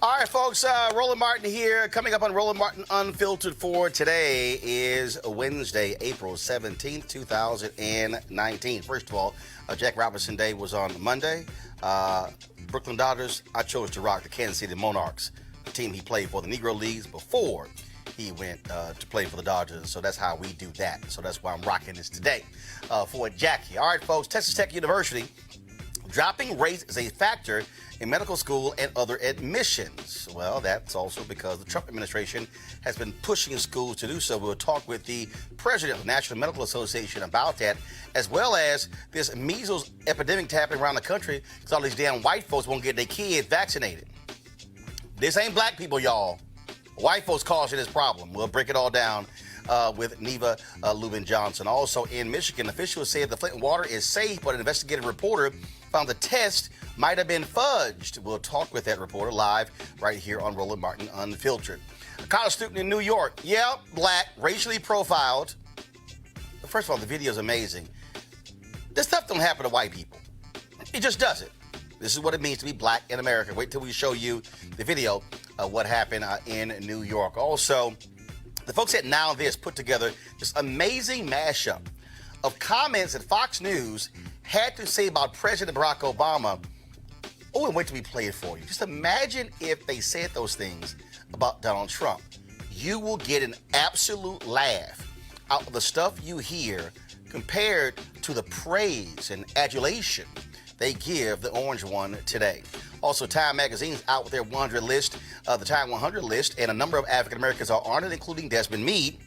All right, folks, Roland Martin here. Coming up on Roland Martin Unfiltered for today is Wednesday, April 17th, 2019. First of all, Jack Robinson Day was on Monday. Brooklyn Dodgers, I chose to rock the Kansas City Monarchs, the team he played for the Negro Leagues before he went to play for the Dodgers. So that's how we do that. So that's why I'm rocking this today for Jackie. All right, folks, Texas Tech University dropping race is a factor in medical school and other admissions. Well, that's also because the Trump administration has been pushing schools to do so. We'll talk with the president of the National Medical Association about that, as well as this measles epidemic happening around the country because all these damn white folks won't get their kids vaccinated. This ain't black people, y'all. White folks causing this problem. We'll break it all down with Neva Lubin Johnson. Also in Michigan, officials say the Flint water is safe, but an investigative reporter found the test might have been fudged. We'll talk with that reporter live right here on Roland Martin Unfiltered. A college student in New York, black, racially profiled. First of all, the video is amazing. This stuff don't happen to white people. It just doesn't. This is what it means to be black in America. Wait till we show you the video of what happened in New York. Also, the folks at Now This put together this amazing mashup of comments that Fox News had to say about President Barack Obama. Oh, and wait till we play it for you. Just imagine if they said those things about Donald Trump. You will get an absolute laugh out of the stuff you hear compared to the praise and adulation they give the orange one today. Also, Time Magazine's out with their 100 list, the Time 100 list, and a number of African Americans are honored, including Desmond Meade,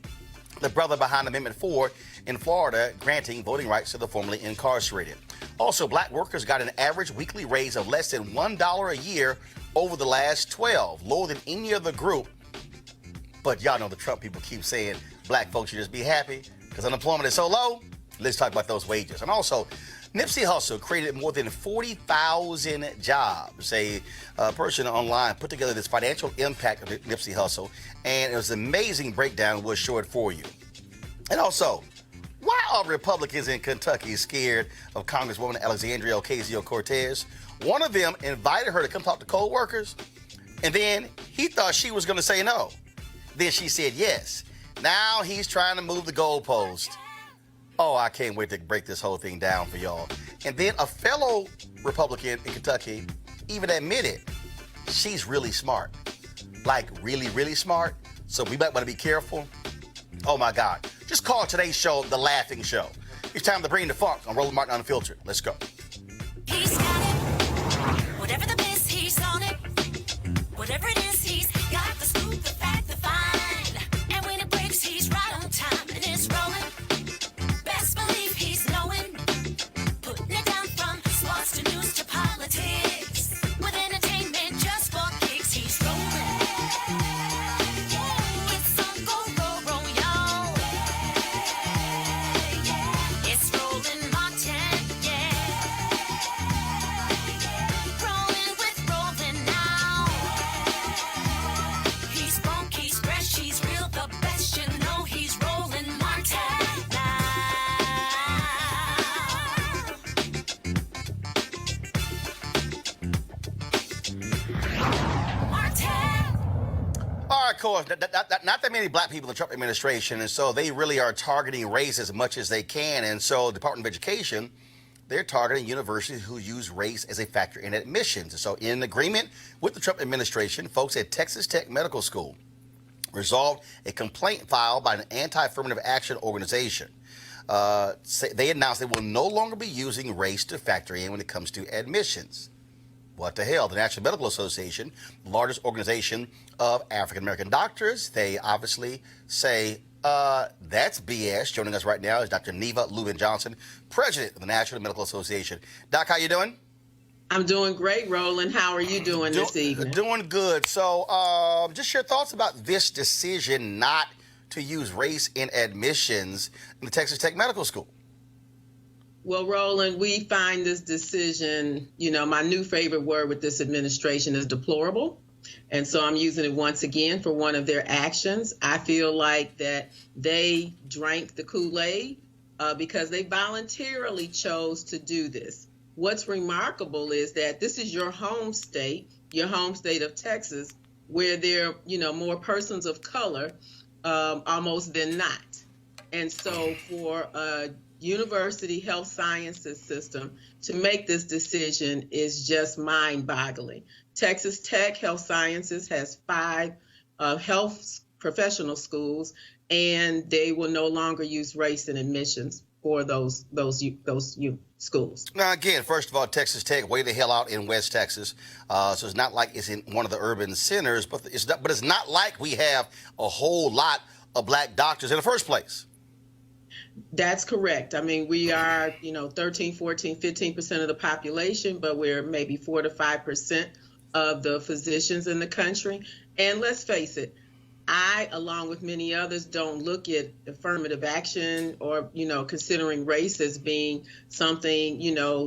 the brother behind Amendment 4 in Florida, granting voting rights to the formerly incarcerated. Also, black workers got an average weekly raise of less than $1 a year over the last 12, lower than any other group. But y'all know the Trump people keep saying black folks should just be happy because unemployment is so low. Let's talk about those wages. And also, Nipsey Hussle created more than 40,000 jobs. A person online put together this financial impact of Nipsey Hussle, and it was an amazing breakdown. We'll show it for you. And also, why are Republicans in Kentucky scared of Congresswoman Alexandria Ocasio-Cortez? One of them invited her to come talk to coal workers, and then he thought she was going to say no. Then she said yes. Now he's trying to move the goalpost. Oh, I can't wait to break this whole thing down for y'all. And then a fellow Republican in Kentucky even admitted she's really smart. Like really, really smart. So we might want to be careful. Oh my God. Just call today's show The Laughing Show. It's time to bring the funk on Roland Martin Unfiltered. Let's go. He's got it. Whatever the best, he's on it. Whatever it is, he's got the scoop, the fact, the find. And when it breaks, he's right on time and it's rolling. Best believe he's knowing. Putting it down from sports to news to politics. With entertainment just for kicks, he's rolling. It's on go, y'all. It's Roland Martin, Rolling with Roland now. He's funky, he's fresh, he's real, the best, you know he's Roland Martin now. All right, of course, not that many black people in the Trump administration, and so they really are targeting race as much as they can. And so the Department of Education, they're targeting universities who use race as a factor in admissions. And so in agreement with the Trump administration, folks at Texas Tech Medical School resolved a complaint filed by an anti-affirmative action organization. They announced they will no longer be using race to factor in when it comes to admissions. What the hell? The National Medical Association, the largest organization of African-American doctors, they obviously say that's BS. Joining us right now is Dr. Neva Lubin Johnson, president of the National Medical Association. Doc, how you doing? I'm doing great, Roland. How are you doing this evening? Doing good. So just your thoughts about this decision not to use race in admissions in the Texas Tech Medical School. Well, Roland, we find this decision, my new favorite word with this administration is deplorable. And so I'm using it once again for one of their actions. I feel like that they drank the Kool-Aid because they voluntarily chose to do this. what's remarkable is that this is your home state of Texas, where there are, more persons of color almost than not. And so for a university health sciences system to make this decision is just mind-boggling. Texas Tech Health Sciences has 5 health professional schools, and they will no longer use race in admissions for those schools. Now, again, first of all, Texas Tech, way the hell out in West Texas. So it's not like it's in one of the urban centers, but it's not like we have a whole lot of black doctors in the first place. That's correct. I mean, we are, 13, 14, 15% of the population, but we're maybe 4 to 5% of the physicians in the country. And let's face it, I, along with many others, don't look at affirmative action or, considering race as being something,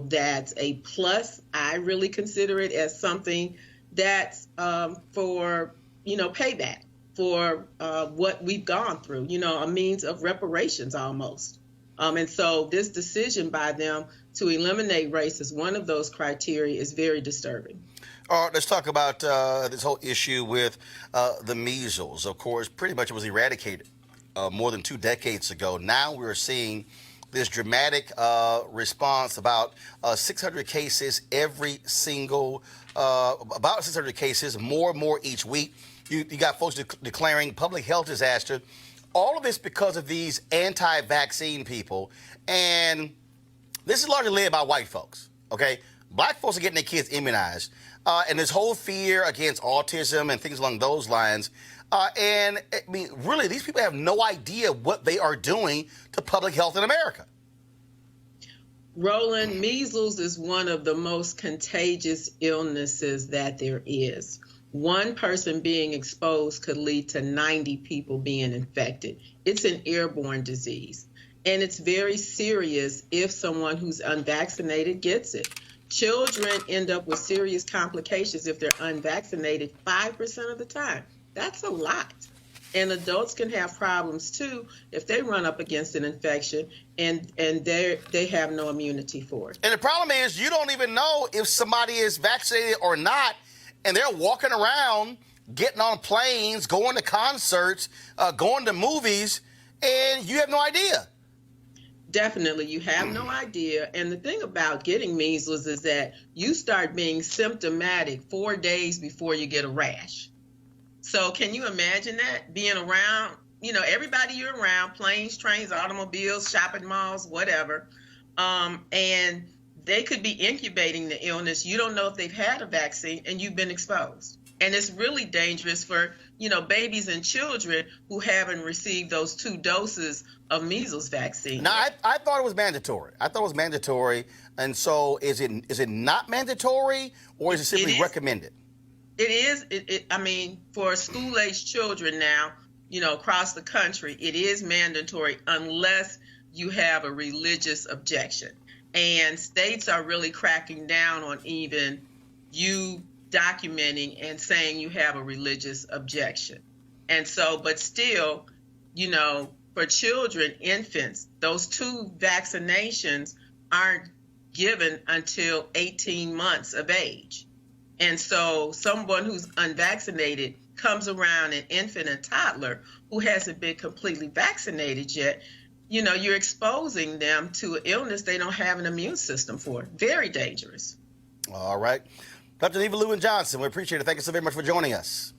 that's a plus. I really consider it as something that's for, payback for what we've gone through, a means of reparations almost. And so this decision by them to eliminate race as one of those criteria is very disturbing. All right, let's talk about this whole issue with the measles. Of course, pretty much it was eradicated more than 2 decades ago. Now we're seeing this dramatic response, about 600 cases every single, about 600 cases, more and more each week. You got folks declaring public health disaster. All of this because of these anti-vaccine people. And this is largely led by white folks, okay? Black folks are getting their kids immunized. And this whole fear against autism and things along those lines. And, I mean, really, these people have no idea what they are doing to public health in America. Roland, measles is one of the most contagious illnesses that there is. One person being exposed could lead to 90 people being infected. It's an airborne disease, and it's very serious if someone who's unvaccinated gets it. Children end up with serious complications if they're unvaccinated 5% of the time. That's a lot. And adults can have problems too if they run up against an infection and they have no immunity for it. And the problem is you don't even know if somebody is vaccinated or not, and they're walking around, getting on planes, going to concerts, going to movies, and you have no idea. Definitely, you have no idea. And the thing about getting measles is that you start being symptomatic 4 days before you get a rash. So can you imagine that, being around, everybody you're around, planes, trains, automobiles, shopping malls, whatever, and they could be incubating the illness. You don't know if they've had a vaccine and you've been exposed. And it's really dangerous for, babies and children who haven't received those 2 doses of measles vaccine. Now, I thought it was mandatory. And so is it not mandatory, or is it simply recommended? It is. I mean, for school-age children now, across the country, it is mandatory unless you have a religious objection. And states are really cracking down on even you documenting and saying you have a religious objection. And so, but still, for children, infants, those 2 vaccinations aren't given until 18 months of age. And so someone who's unvaccinated comes around an infant and toddler who hasn't been completely vaccinated yet, you're exposing them to an illness they don't have an immune system for. Very dangerous. All right. Dr. Neva Lewin-Johnson, we appreciate it. Thank you so very much for joining us.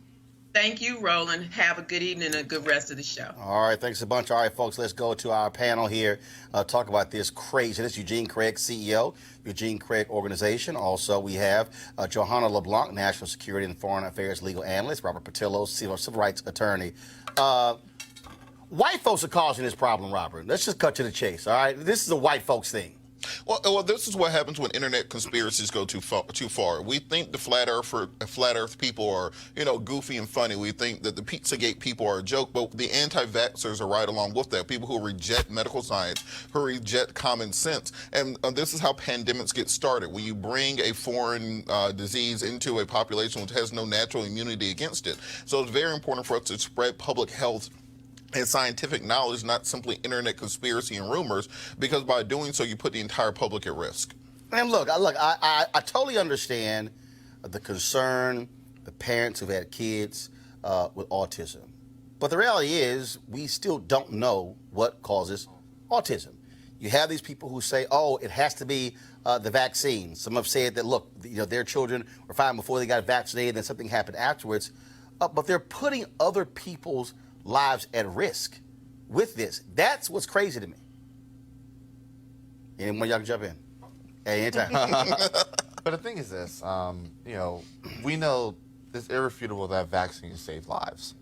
Thank you, Roland. Have a good evening and a good rest of the show. All right. Thanks a bunch. All right, folks, let's go to our panel here. Talk about this craziness. Eugene Craig, CEO, Eugene Craig Organization. Also, we have Johanna LeBlanc, National Security and Foreign Affairs Legal Analyst. Robert Patillo, Civil Rights Attorney. White folks are causing this problem, Robert. Let's just cut to the chase, all right? This is a white folks thing. Well, this is what happens when internet conspiracies go too far. We think the flat Earth people are, goofy and funny. We think that the Pizzagate people are a joke, but the anti-vaxxers are right along with that. People who reject medical science, who reject common sense. And this is how pandemics get started. When you bring a foreign disease into a population which has no natural immunity against it. So it's very important for us to spread public health and scientific knowledge, not simply internet conspiracy and rumors, because by doing so, you put the entire public at risk. And look, I totally understand the concern, the parents who've had kids with autism. But the reality is we still don't know what causes autism. You have these people who say, oh, it has to be the vaccine. Some have said that, look, their children were fine before they got vaccinated and something happened afterwards. But they're putting other people's lives at risk with this. That's what's crazy to me. Anyone y'all can jump in? Hey, anytime. But the thing is this, we know it's irrefutable that vaccines save lives.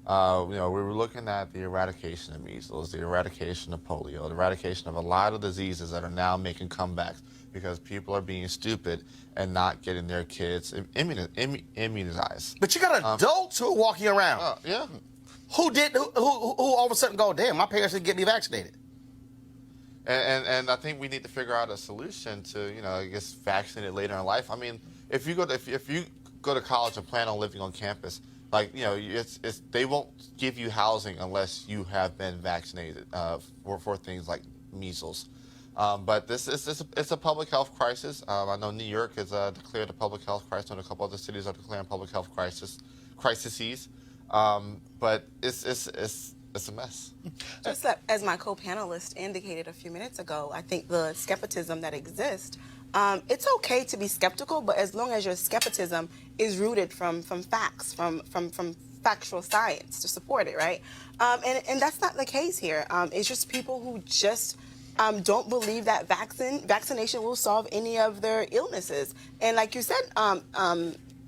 We were looking at the eradication of measles, the eradication of polio, the eradication of a lot of diseases that are now making comebacks because people are being stupid and not getting their kids immunized. But you got adults who are walking around. Yeah. Who all of a sudden go, damn, my parents didn't get me vaccinated. And I think we need to figure out a solution to, I guess, vaccinate later in life. I mean, if you go to college and plan on living on campus, they won't give you housing unless you have been vaccinated for things like measles. But it's a public health crisis. I know New York has declared a public health crisis, and a couple other cities are declaring public health crises. But it's a mess. Just as my co-panelist indicated a few minutes ago, I think the skepticism that exists, it's okay to be skeptical, but as long as your skepticism is rooted from facts, from factual science to support it, right? And that's not the case here. It's just people who just don't believe that vaccination will solve any of their illnesses. And like you said,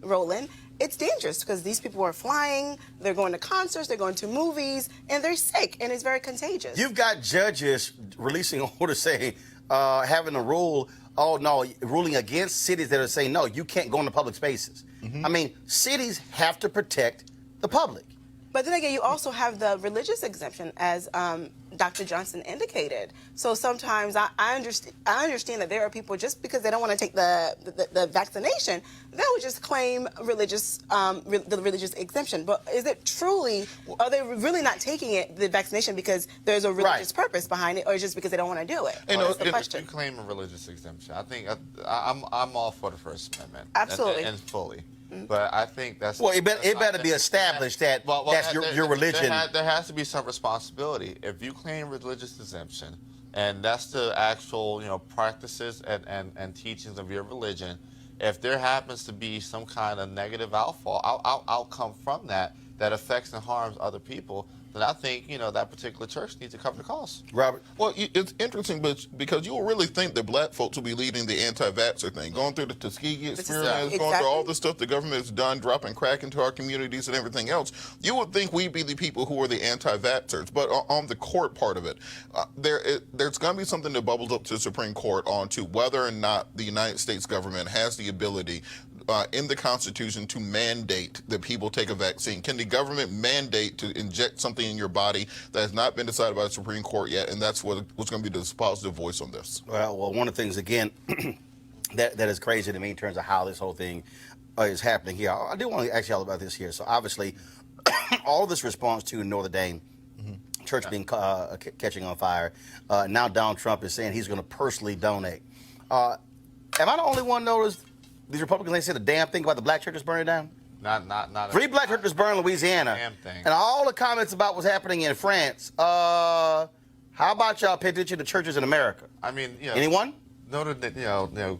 Roland, it's dangerous because these people are flying, they're going to concerts, they're going to movies, and they're sick, and it's very contagious. You've got judges releasing orders saying, having a rule, ruling against cities that are saying, no, you can't go into public spaces. Mm-hmm. I mean, cities have to protect the public. But then again, you also have the religious exemption, as Dr. Johnson indicated. So sometimes I understand that there are people, just because they don't want to take the vaccination, they would just claim the religious exemption. But is it truly, are they really not taking the vaccination because there's a religious purpose behind it, or just because they don't want to do it? That's the question. You claim a religious exemption. I think I'm all for the First Amendment. Absolutely. And fully. But I think that's... Well, it better be established that that's your religion. There has to be some responsibility. If you claim religious exemption, and that's the actual practices and teachings of your religion, if there happens to be some kind of negative outcome from that affects and harms other people, then I think that particular church needs to cover the cost. Robert? Well, it's interesting, but because you will really think that black folks will be leading the anti-vaxxer thing, going through the Tuskegee experience, going through all the stuff the government has done, dropping crack into our communities and everything else. You would think we'd be the people who are the anti-vaxxers. But on the court part of it, there's going to be something that bubbles up to the Supreme Court on to whether or not the United States government has the ability in the Constitution to mandate that people take a vaccine. Can the government mandate to inject something in your body that has not been decided by the Supreme Court yet? And that's what's going to be the positive voice on this. Well, one of the things, again, that is crazy to me in terms of how this whole thing is happening here. I do want to ask y'all about this here. So obviously, all this response to Notre Dame, church being catching on fire. Now Donald Trump is saying he's going to personally donate. Am I the only one noticed these Republicans ain't said a damn thing about the black churches burning down? Not 3 black churches burned in Louisiana. Damn thing. And all the comments about what's happening in France. How about y'all pay attention to churches in America? I mean, anyone? Noted that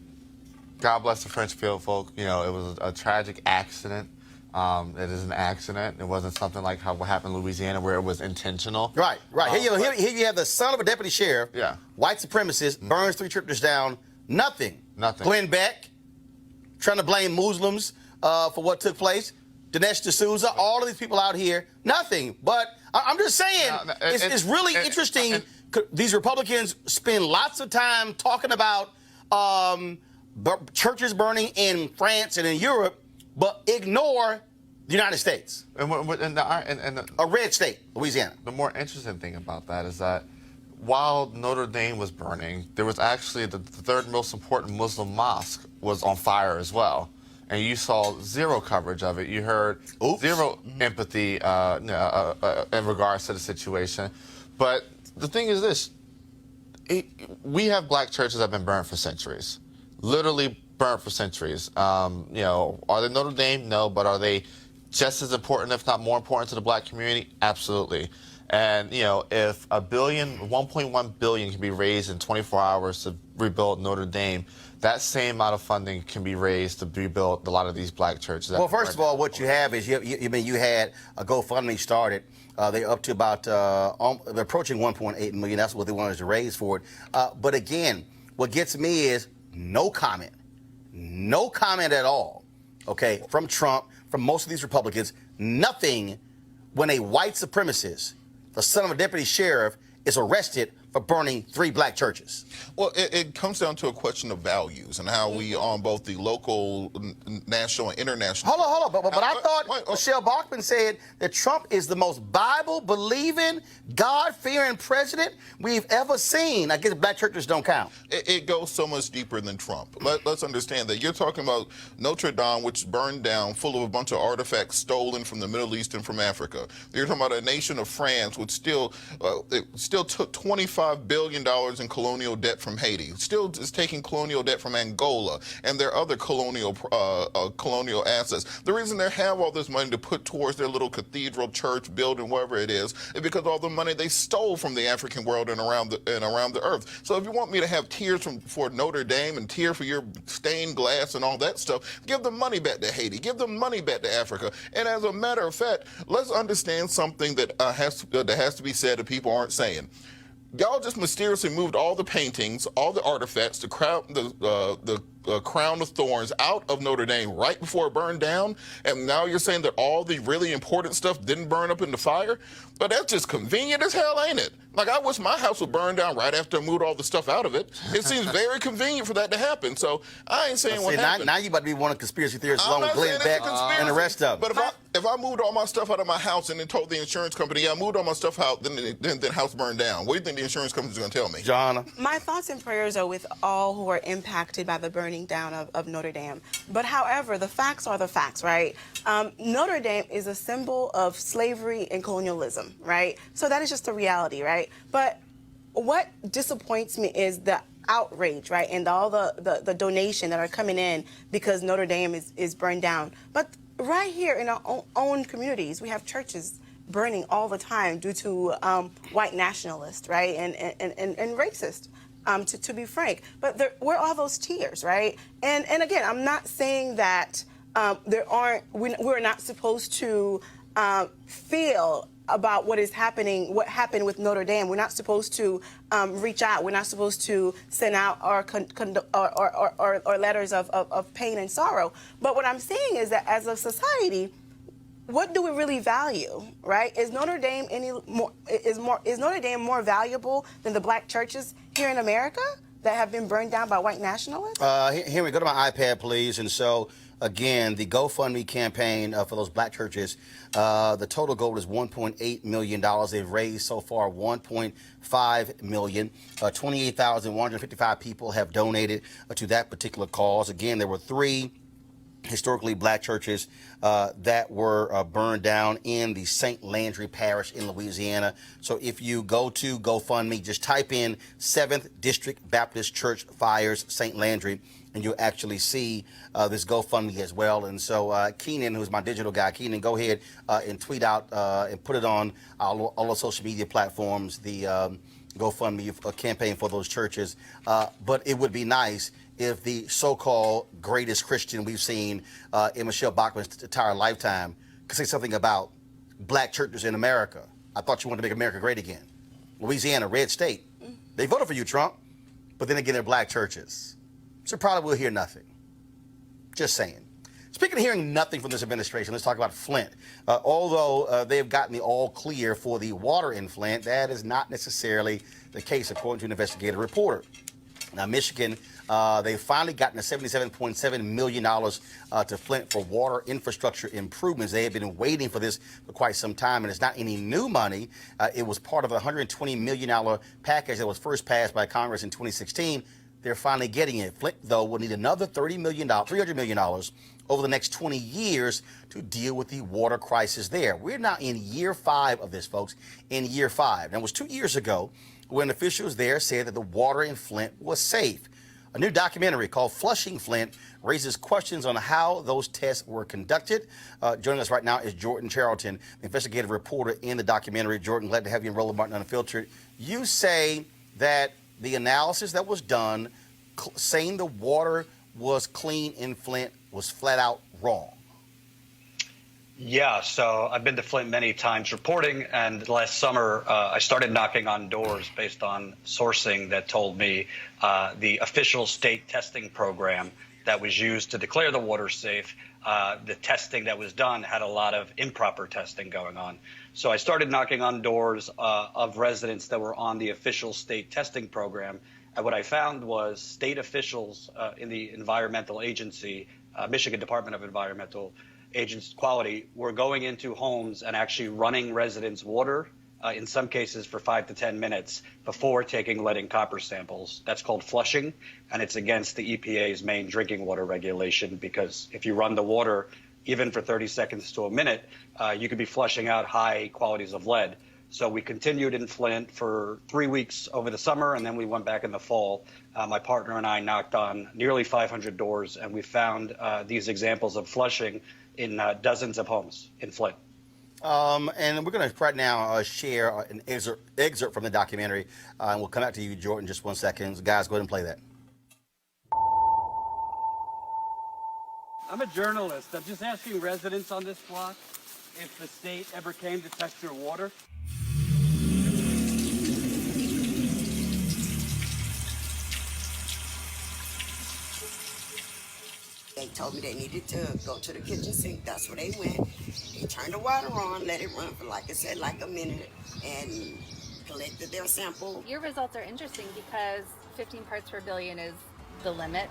God bless the French folk. It was a tragic accident. It is an accident. It wasn't something like what happened in Louisiana where it was intentional. Right. Here you have the son of a deputy sheriff. Yeah. White supremacist burns 3 churches down. Nothing. Glenn Beck trying to blame Muslims for what took place. Dinesh D'Souza, all of these people out here, nothing. But I'm just saying, it's really interesting. These Republicans spend lots of time talking about churches burning in France and in Europe, but ignore the United States. And a red state, Louisiana. The more interesting thing about that is that while Notre Dame was burning, there was actually the third most important Muslim mosque was on fire as well. And you saw zero coverage of it. You heard zero empathy in regards to the situation. But the thing is this. We have black churches that have been burned for centuries. literally burnt for centuries. You know, are they Notre Dame? No, but are they just as important, if not more important, to the black community? Absolutely. And, you know, if $1.1 billion can be raised in 24 hours to rebuild Notre Dame, that same amount of funding can be raised to rebuild a lot of these black churches. Well, first of all, what you have is you had a GoFundMe started. They're up to about they're approaching 1.8 million. That's what they wanted to raise for it. But again, what gets me is no comment at all. Okay, from Trump, from most of these Republicans, nothing when a white supremacist, the son of a deputy sheriff, is arrested for burning 3 black churches. Well, it comes down to a question of values and how we, on both the local, national, and international. Hold on. But I thought Michelle Bachmann said that Trump is the most Bible-believing, God-fearing president we've ever seen. I guess black churches don't count. It goes so much deeper than Trump. Let's understand that. You're talking about Notre Dame, which burned down, full of a bunch of artifacts stolen from the Middle East and from Africa. You're talking about a nation of France, which still took $25 billion in colonial debt from Haiti. Still is taking colonial debt from Angola and their other colonial assets. The reason they have all this money to put towards their little cathedral, church, building, wherever it is because all the money they stole from the African world and around the earth. So if you want me to have tears for Notre Dame and tears for your stained glass and all that stuff, give the money back to Haiti. Give the money back to Africa. And as a matter of fact, let's understand something that has to be said that people aren't saying. Y'all just mysteriously moved all the paintings, all the artifacts, the crown of thorns out of Notre Dame right before it burned down, and now you're saying that all the really important stuff didn't burn up in the fire? But that's just convenient as hell, ain't it? Like, I wish my house would burn down right after I moved all the stuff out of it. It seems very convenient for that to happen. So I ain't saying what happened. Now you about to be one of conspiracy theorists along with Glenn Beck and the rest of them. But if I moved all my stuff out of my house and then told the insurance company, I moved all my stuff out, then the house burned down, what do you think the insurance company's going to tell me? Johanna? My thoughts and prayers are with all who are impacted by the burning down of Notre Dame. But however, the facts are the facts, right? Notre Dame is a symbol of slavery and colonialism, right? So that is just the reality, right? But what disappoints me is the outrage, right? And all the donation that are coming in because Notre Dame is burned down. But right here in our own communities, we have churches burning all the time due to white nationalists, right? And racist. To be frank, but where are those tears, right? And again, I'm not saying that we're not supposed to feel about what happened with Notre Dame. We're not supposed to reach out. We're not supposed to send out our letters of pain and sorrow. But what I'm saying is that as a society, what do we really value, right? Is Notre Dame is Notre Dame more valuable than the black churches here in America that have been burned down by white nationalists? Henry, go to my iPad, please. And so, again, the GoFundMe campaign for those black churches, the total goal is $1.8 million. They've raised so far $1.5 million. 28,155 people have donated to that particular cause. Again, there were 3 historically black churches that were burned down in the St. Landry Parish in Louisiana. So if you go to GoFundMe, just type in 7th District Baptist Church Fires St. Landry, and you'll actually see this GoFundMe as well. And so Keenan, who's my digital guy, Keenan, go ahead and tweet out and put it on all the social media platforms, the GoFundMe campaign for those churches. But it would be nice if the so-called greatest Christian we've seen in Michelle Bachmann's entire lifetime could say something about black churches in America. I thought you wanted to make America great again. Louisiana, red state. They voted for you, Trump, but then again, they're black churches. So probably we'll hear nothing. Just saying. Speaking of hearing nothing from this administration, let's talk about Flint. Although they have gotten the all clear for the water in Flint, that is not necessarily the case, according to an investigative reporter. Now, Michigan, they've finally gotten $77.7 million to Flint for water infrastructure improvements. They have been waiting for this for quite some time, and it's not any new money. It was part of a $120 million package that was first passed by Congress in 2016. They're finally getting it. Flint, though, will need another $300 million over the next 20 years to deal with the water crisis there. We're now in year 5 of this, folks, in year 5. Now, it was 2 years ago when officials there said that the water in Flint was safe. A new documentary called Flushing Flint raises questions on how those tests were conducted. Joining us right now is Jordan Charlton, the investigative reporter in the documentary. Jordan, glad to have you in Roland Martin Unfiltered. You say that the analysis that was done saying the water was clean in Flint was flat out wrong. Yeah, so I've been to Flint many times reporting, and last summer I started knocking on doors based on sourcing that told me the official state testing program that was used to declare the water safe, the testing that was done had a lot of improper testing going on. So I started knocking on doors of residents that were on the official state testing program, and what I found was state officials in the environmental agency, Michigan Department of Environmental Quality, were going into homes and actually running residents' water, in some cases for 5 to 10 minutes, before taking lead and copper samples. That's called flushing, and it's against the EPA's main drinking water regulation, because if you run the water even for 30 seconds to a minute, you could be flushing out high qualities of lead. So we continued in Flint for 3 weeks over the summer, and then we went back in the fall. My partner and I knocked on nearly 500 doors, and we found these examples of flushing in dozens of homes in Flint. And we're going to right now share an excerpt from the documentary, and we'll come back to you, Jordan, in just 1 second. Guys, go ahead and play that. I'm a journalist. I'm just asking residents on this block if the state ever came to test your water. They told me they needed to go to the kitchen sink. That's where they went. They turned the water on, let it run for, like I said, like a minute, and collected their sample. Your results are interesting because 15 parts per billion is the limit.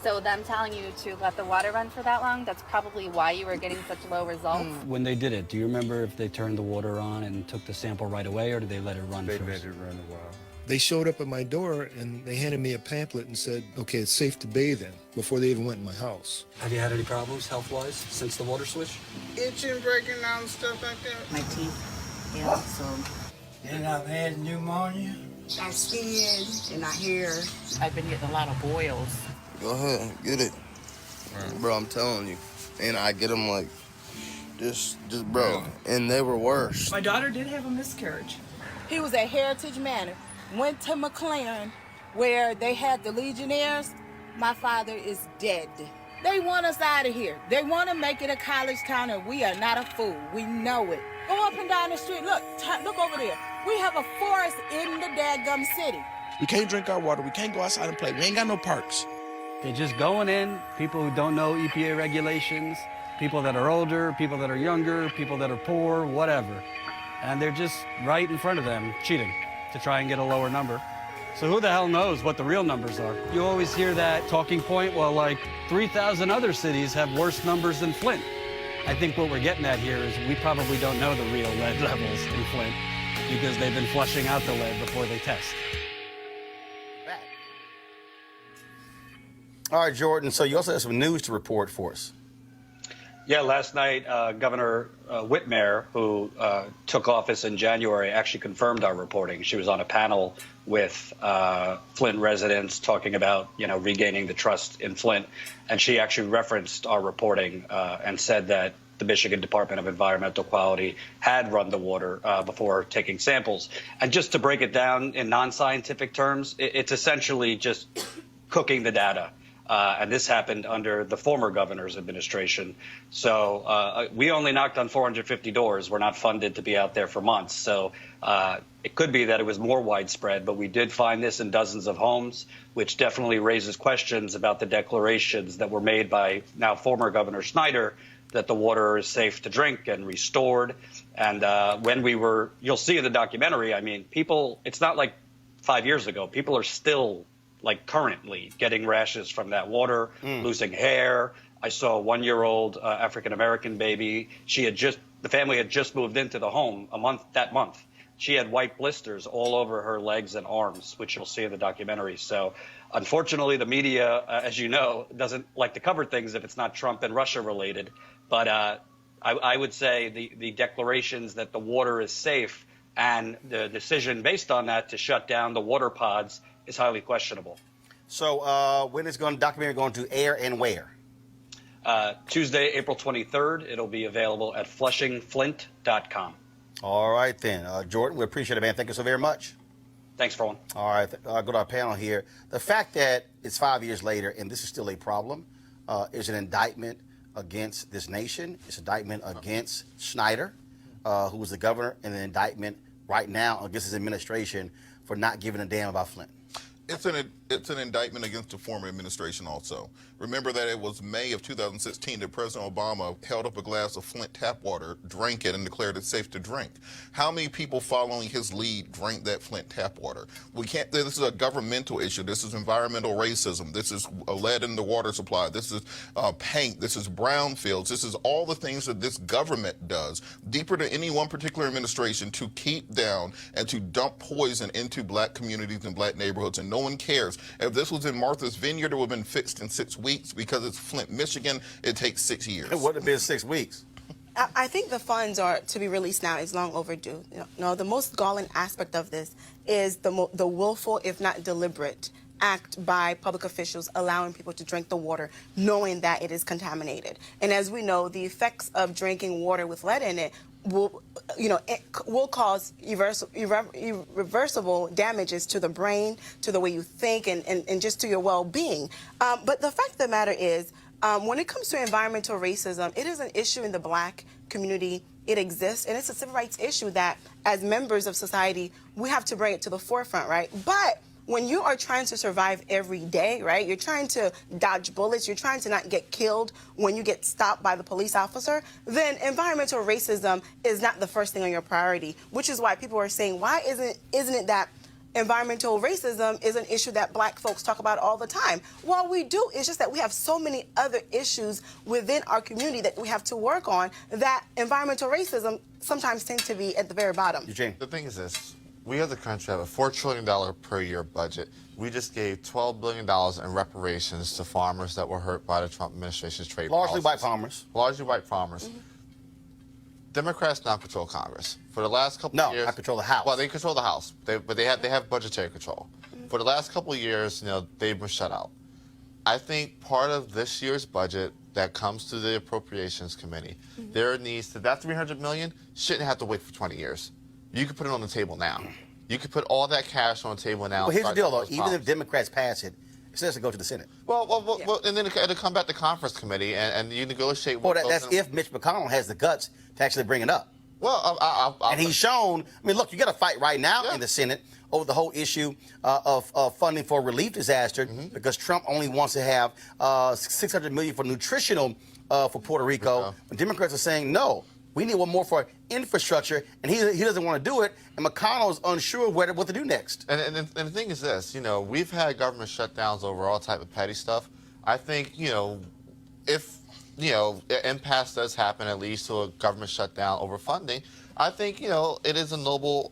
So them telling you to let the water run for that long, that's probably why you were getting such low results. When they did it, do you remember if they turned the water on and took the sample right away, or did they let it run first? They let it run a while. They showed up at my door and they handed me a pamphlet and said, okay, it's safe to bathe in, before they even went in my house. Have you had any problems health-wise since the water switch? Itching, breaking down, stuff like that. My teeth, yeah, so. And I've had pneumonia. Our skin and our hair. I've been getting a lot of boils. Go ahead, get it. Bro, I'm telling you. And I get them like, just bro. And they were worse. My daughter did have a miscarriage. He was at Heritage Manor. Went to McLaren, where they had the Legionnaires. My father is dead. They want us out of here. They want to make it a college town, and we are not a fool. We know it. Go up and down the street. Look over there. We have a forest in the dadgum city. We can't drink our water. We can't go outside and play. We ain't got no parks. They're just going in, people who don't know EPA regulations, people that are older, people that are younger, people that are poor, whatever. And they're just right in front of them, cheating to try and get a lower number. So who the hell knows what the real numbers are? You always hear that talking point, well, like 3,000 other cities have worse numbers than Flint. I think what we're getting at here is we probably don't know the real lead levels in Flint because they've been flushing out the lead before they test. All right, Jordan, so you also have some news to report for us. Yeah, last night, Governor Whitmer, who took office in January, actually confirmed our reporting. She was on a panel with Flint residents talking about, regaining the trust in Flint. And she actually referenced our reporting and said that the Michigan Department of Environmental Quality had run the water before taking samples. And just to break it down in non-scientific terms, it's essentially just cooking the data. And this happened under the former governor's administration. So we only knocked on 450 doors. We're not funded to be out there for months. So it could be that it was more widespread, but we did find this in dozens of homes, which definitely raises questions about the declarations that were made by now former Governor Snyder that the water is safe to drink and restored. And you'll see in the documentary, I mean, people, it's not like 5 years ago. People are still currently getting rashes from that water, losing hair. I saw a 1-year-old African-American baby. The family had just moved into the home that month. She had white blisters all over her legs and arms, which you'll see in the documentary. So unfortunately, the media, as you know, doesn't like to cover things if it's not Trump and Russia related. But I would say the declarations that the water is safe and the decision based on that to shut down the water pods is highly questionable. So when is documentary going to air and where? Tuesday, April 23rd. It'll be available at flushingflint.com. All right, then. Jordan, we appreciate it, man. Thank you so very much. Thanks, Roland. All right, go to our panel here. The fact that it's 5 years later and this is still a problem is an indictment against this nation. It's an indictment against Snyder, who was the governor, and an indictment right now against his administration for not giving a damn about Flint. It's an indictment against the former administration also. Remember that it was May of 2016 that President Obama held up a glass of Flint tap water, drank it, and declared it safe to drink. How many people following his lead drank that Flint tap water? We can't. This is a governmental issue. This is environmental racism. This is lead in the water supply. This is paint. This is brownfields. This is all the things that this government does, deeper than any one particular administration, to keep down and to dump poison into black communities and black neighborhoods, and no one cares. If this was in Martha's Vineyard, it would have been fixed in 6 weeks. Because it's Flint, Michigan, it takes 6 years. It would have been 6 weeks. I think the funds are to be released now is long overdue. No, the most galling aspect of this is the willful, if not deliberate, act by public officials allowing people to drink the water knowing that it is contaminated. And as we know, the effects of drinking water with lead in it will cause irreversible damages to the brain, to the way you think, and just to your well-being. But the fact of the matter is, when it comes to environmental racism, it is an issue in the black community. It exists, and it's a civil rights issue that, as members of society, we have to bring it to the forefront, right? But when you are trying to survive every day, right, you're trying to dodge bullets, you're trying to not get killed when you get stopped by the police officer, then environmental racism is not the first thing on your priority, which is why people are saying, why isn't it that environmental racism is an issue that black folks talk about all the time? Well, we do. It's just that we have so many other issues within our community that we have to work on that environmental racism sometimes tends to be at the very bottom. Eugene. The thing is this. We as a country have a $4 trillion per year budget. We just gave $12 billion in reparations to farmers that were hurt by the Trump administration's trade Largely policies. white farmers. Largely white farmers. Mm-hmm. Democrats now control Congress. For the last couple of years... No, I control the House. Well, they control the House, but they have budgetary control. Mm-hmm. For the last couple of years, they've been shut out. I think part of this year's budget that comes to the Appropriations Committee, there needs to... That $300 million shouldn't have to wait for 20 years. You could put it on the table now. You could put all that cash on the table now. Well, here's the deal, though. Even if Democrats pass it, it still has to go to the Senate. Well, and then it'll come back to conference committee, and you negotiate. Well, that's if Mitch McConnell has the guts to actually bring it up. Well, and he's shown. I mean, look, you got to fight right now in the Senate over the whole issue of funding for relief disaster because Trump only wants to have $600 million for nutritional for Puerto Rico. But Democrats are saying no. We need one more for infrastructure, and he doesn't want to do it, and McConnell's unsure what to do next. And the thing is this, we've had government shutdowns over all type of petty stuff. I think, if, an impasse does happen, at least to a government shutdown over funding, I think, it is a noble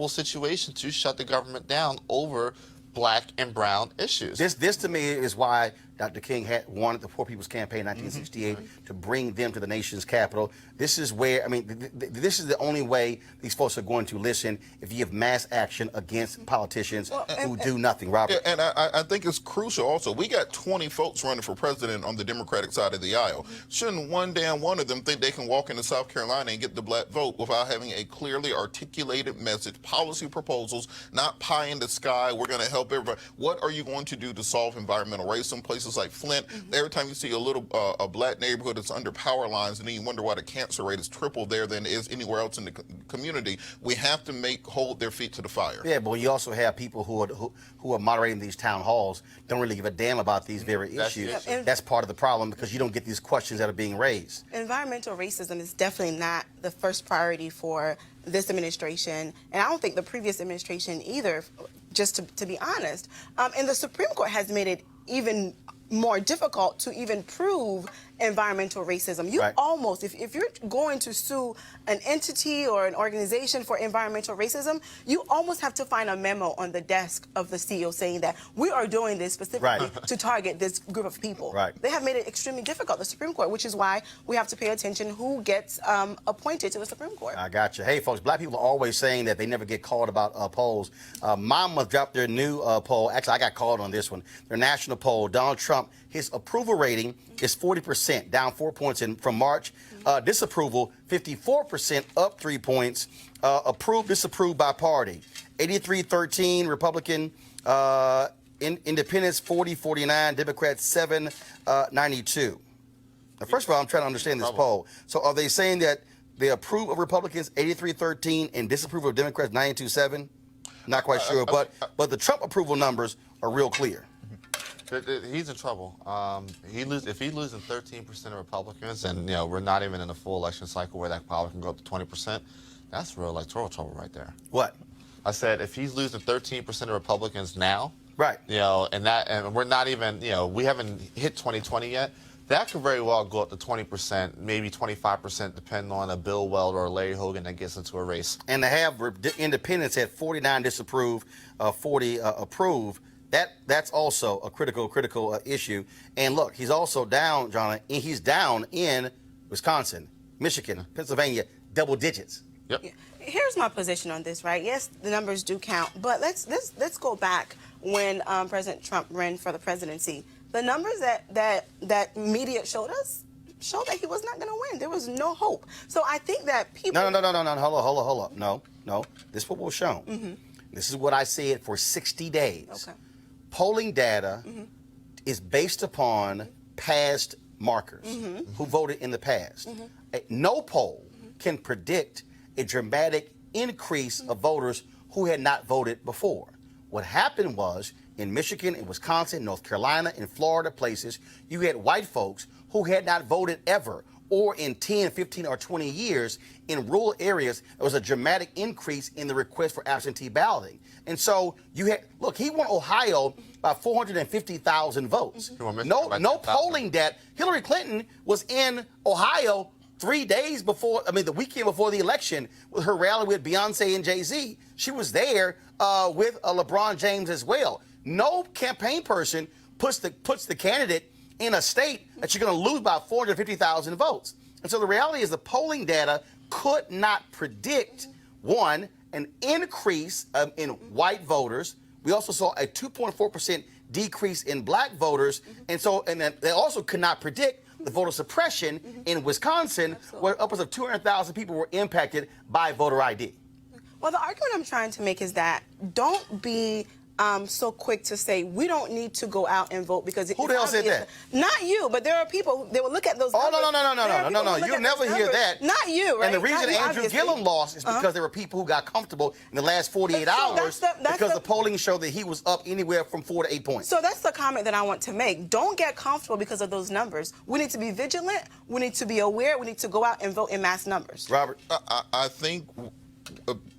situation to shut the government down over black and brown issues. This to me is why Dr. King had wanted the Poor People's Campaign in 1968 to bring them to the nation's capital. This is where, this is the only way these folks are going to listen if you have mass action against politicians who do nothing, Robert. Yeah, and I think it's crucial also. We got 20 folks running for president on the Democratic side of the aisle. Shouldn't one of them think they can walk into South Carolina and get the black vote without having a clearly articulated message, policy proposals, not pie in the sky, we're going to help everybody. What are you going to do to solve environmental racism? Places like Flint, every time you see a black neighborhood that's under power lines, and then you wonder why the cancer rate is triple there than it is anywhere else in the community. We have to hold their feet to the fire. Yeah, but you also have people who are moderating these town halls don't really give a damn about these very issues. That's part of the problem because you don't get these questions that are being raised. Environmental racism is definitely not the first priority for this administration, and I don't think the previous administration either, just to be honest. And the Supreme Court has made it even more difficult to even prove environmental racism. You almost, if you're going to sue an entity or an organization for environmental racism, you almost have to find a memo on the desk of the CEO saying that we are doing this specifically to target this group of people. They have made it extremely difficult, the Supreme Court, which is why we have to pay attention who gets appointed to the Supreme Court. I got you. Hey, folks, black people are always saying that they never get called about polls. Monmouth dropped their new poll. Actually, I got called on this one. Their national poll, Donald Trump, his approval rating is 40%, down 4 points from March. Disapproval, 54%, up 3 points. Approved, disapproved by party. 83-13, Republican. Independents, 40-49. Democrats, 7-92. Now, first of all, I'm trying to understand this poll. So are they saying that they approve of Republicans 83-13 and disapprove of Democrats 92-7? Not quite sure, but the Trump approval numbers are real clear. He's in trouble. If he's losing 13% of Republicans, and we're not even in a full election cycle where that power can go up to 20%, that's real electoral trouble right there. What? I said if he's losing 13% of Republicans now, right? And we're not even, we haven't hit 2020 yet. That could very well go up to 20%, maybe 25%, depending on a Bill Weld or a Larry Hogan that gets into a race. And to have independents at 49 disapprove, 40 approve. That's also a critical issue. And look, he's also down, John. He's down in Wisconsin, Michigan, Pennsylvania, double digits. Yep. Here's my position on this, right? Yes, the numbers do count, but let's go back when President Trump ran for the presidency. The numbers that media showed us showed that he was not going to win. There was no hope. So I think that people. No. Hold up. No. This is what was shown. This is what I said for 60 days. Okay. Polling data is based upon past markers, who voted in the past. No poll can predict a dramatic increase of voters who had not voted before. What happened was, in Michigan, in Wisconsin, North Carolina, in Florida, places, you had white folks who had not voted ever, or in 10, 15, or 20 years. In rural areas, there was a dramatic increase in the request for absentee balloting. And so you had, look, he won Ohio by 450,000 votes. No polling data. Hillary Clinton was in Ohio 3 days before, the weekend before the election, with her rally with Beyonce and Jay-Z. She was there with LeBron James as well. No campaign person puts the candidate in a state that you're going to lose by 450,000 votes. And so the reality is the polling data could not predict, one, an increase in white voters. We also saw a 2.4% decrease in black voters. And then they also could not predict the voter suppression in Wisconsin, where upwards of 200,000 people were impacted by voter ID. Well, the argument I'm trying to make is that don't be so quick to say we don't need to go out and vote because who the hell said that? Not you, but there are people they will look at those. Oh no! You'll never hear that. Not you, right? And the reason Andrew Gillum lost is because there were people who got comfortable in the last 48 hours because the polling showed that he was up anywhere from 4 to 8 points. So that's the comment that I want to make. Don't get comfortable because of those numbers. We need to be vigilant. We need to be aware. We need to go out and vote in mass numbers. Robert, I think.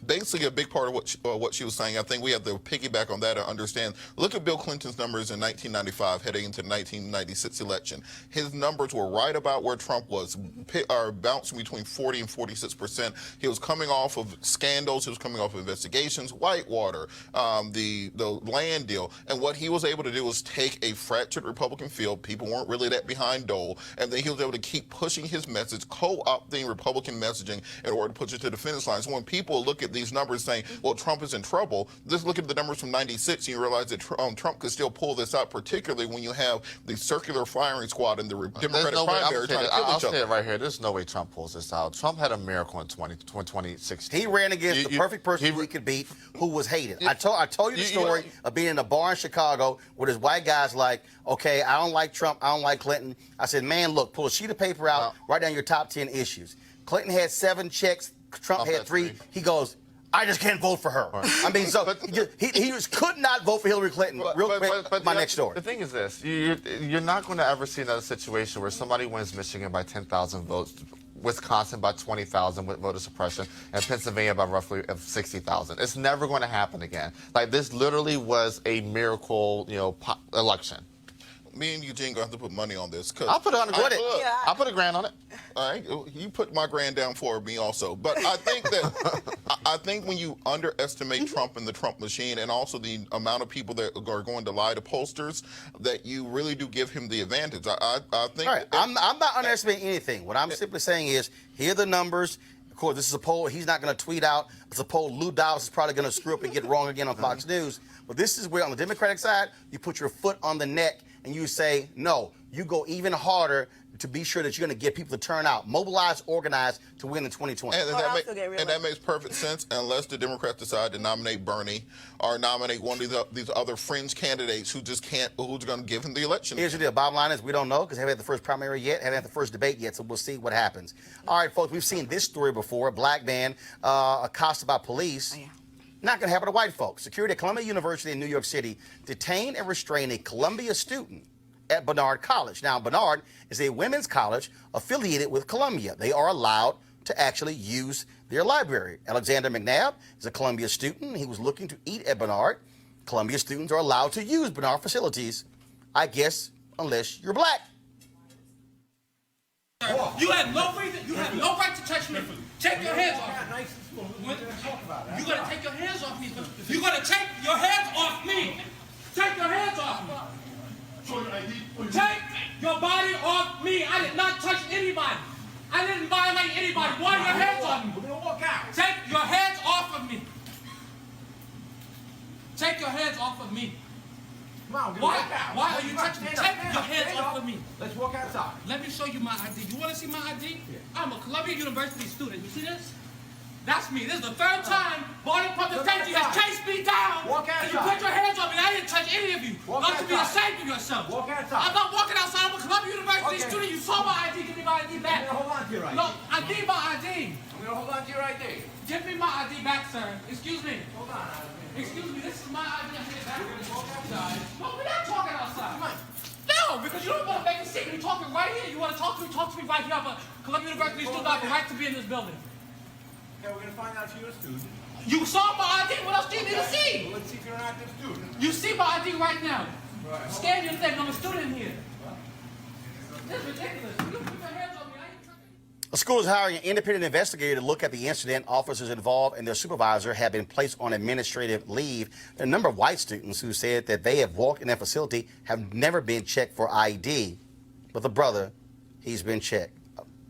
Basically, a big part of what she was saying, I think we have to piggyback on that and understand. Look at Bill Clinton's numbers in 1995 heading into the 1996 election. His numbers were right about where Trump was, bouncing between 40 and 46%. He was coming off of scandals. He was coming off of investigations, Whitewater, the land deal. And what he was able to do was take a fractured Republican field. People weren't really that behind Dole. And then he was able to keep pushing his message, co-opting Republican messaging in order to push it to the finish line. So when people look at these numbers saying, well, Trump is in trouble, just look at the numbers from 96 and you realize that Trump could still pull this out, particularly when you have the circular firing squad and the Democratic primary trying to kill each other. I'll say it right here. There's no way Trump pulls this out. Trump had a miracle in 2016. He ran against the perfect person he could beat, who was hated. I told you the story of being in a bar in Chicago where there's white guys like, okay, I don't like Trump, I don't like Clinton. I said, man, look, pull a sheet of paper out, write down your top 10 issues. Clinton had 7 checks, Trump had 3. He goes, I just can't vote for her. So he just could not vote for Hillary Clinton. But my next story. The thing is this: you're not going to ever see another situation where somebody wins Michigan by 10,000 votes, Wisconsin by 20,000 with voter suppression, and Pennsylvania by roughly 60,000. It's never going to happen again. Like, this literally was a miracle, election. me and Eugene gonna have to put money on this. I'll put $100. I'll put $1,000 on it. All right, you put my grand down for me also. But I think that I think when you underestimate Trump and the Trump machine, and also the amount of people that are going to lie to pollsters, that you really do give him the advantage. I think. All right, I'm not underestimating anything. What I'm simply saying is, here are the numbers. Of course, this is a poll he's not going to tweet out. It's a poll Lou Dowd is probably going to screw up and get wrong again on Fox News. But this is where, on the Democratic side, you put your foot on the neck and you say, no, you go even harder to be sure that you're going to get people to turn out, mobilize, organize to win in 2020. And that makes perfect sense unless the Democrats decide to nominate Bernie or nominate one of these other fringe candidates who's going to give him the election. Here's the deal. Bottom line is we don't know because haven't had the first primary yet, haven't had the first debate yet, so we'll see what happens. All right, folks, we've seen this story before. A black man accosted by police. Oh, yeah. Not going to happen to white folks. Security at Columbia University in New York City detained and restrained a Columbia student at Barnard College. Now, Barnard is a women's college affiliated with Columbia. They are allowed to actually use their library. Alexander McNabb is a Columbia student. He was looking to eat at Barnard. Columbia students are allowed to use Barnard facilities, I guess, unless you're black. You have no reason. You have no right to touch me. Take your hands off me. You gotta take your hands off me. You gotta take your hands off me. Take your hands off me. Take your body off me. I did not touch anybody. I didn't violate anybody. Why are your hands off me? Take your hands off of me. Take your hands off of me. Why are you touching me? Take your hands off of me. Let's walk outside. Let me show you my ID. You want to see my ID? Yeah. I'm a Columbia University student. You see this? That's me. This is the third time Body Public Safety has chased me down. Walk outside. And you put your hands on me. I didn't touch any of you. Walk outside. To be ashamed of yourself. Walk outside. I'm not walking outside. I'm a Columbia University student. You saw my ID. Give me my ID back. I'm going to hold on to your ID. No, I need my ID. I'm going to hold on to your ID. Give me my ID back, sir. Excuse me. Hold on. Excuse me. This is my ID. I'm going to back. Walk outside. No, we're not talking outside. Come on. No, because you don't want to make a scene. You're talking right here. You want to talk to me right here. I'm a Columbia University student. I have a right to be in this building. Okay, we're going to find out if you're a student. You saw my ID. What else do you need to see? Well, let's see if you're an active student. You see my ID right now. Right. Stand your thing. I'm a student here. This is ridiculous. You put your hands on me. A school is hiring an independent investigator to look at the incident. Officers involved and their supervisor have been placed on administrative leave. There are a number of white students who said that they have walked in that facility, have never been checked for ID. But the brother, he's been checked.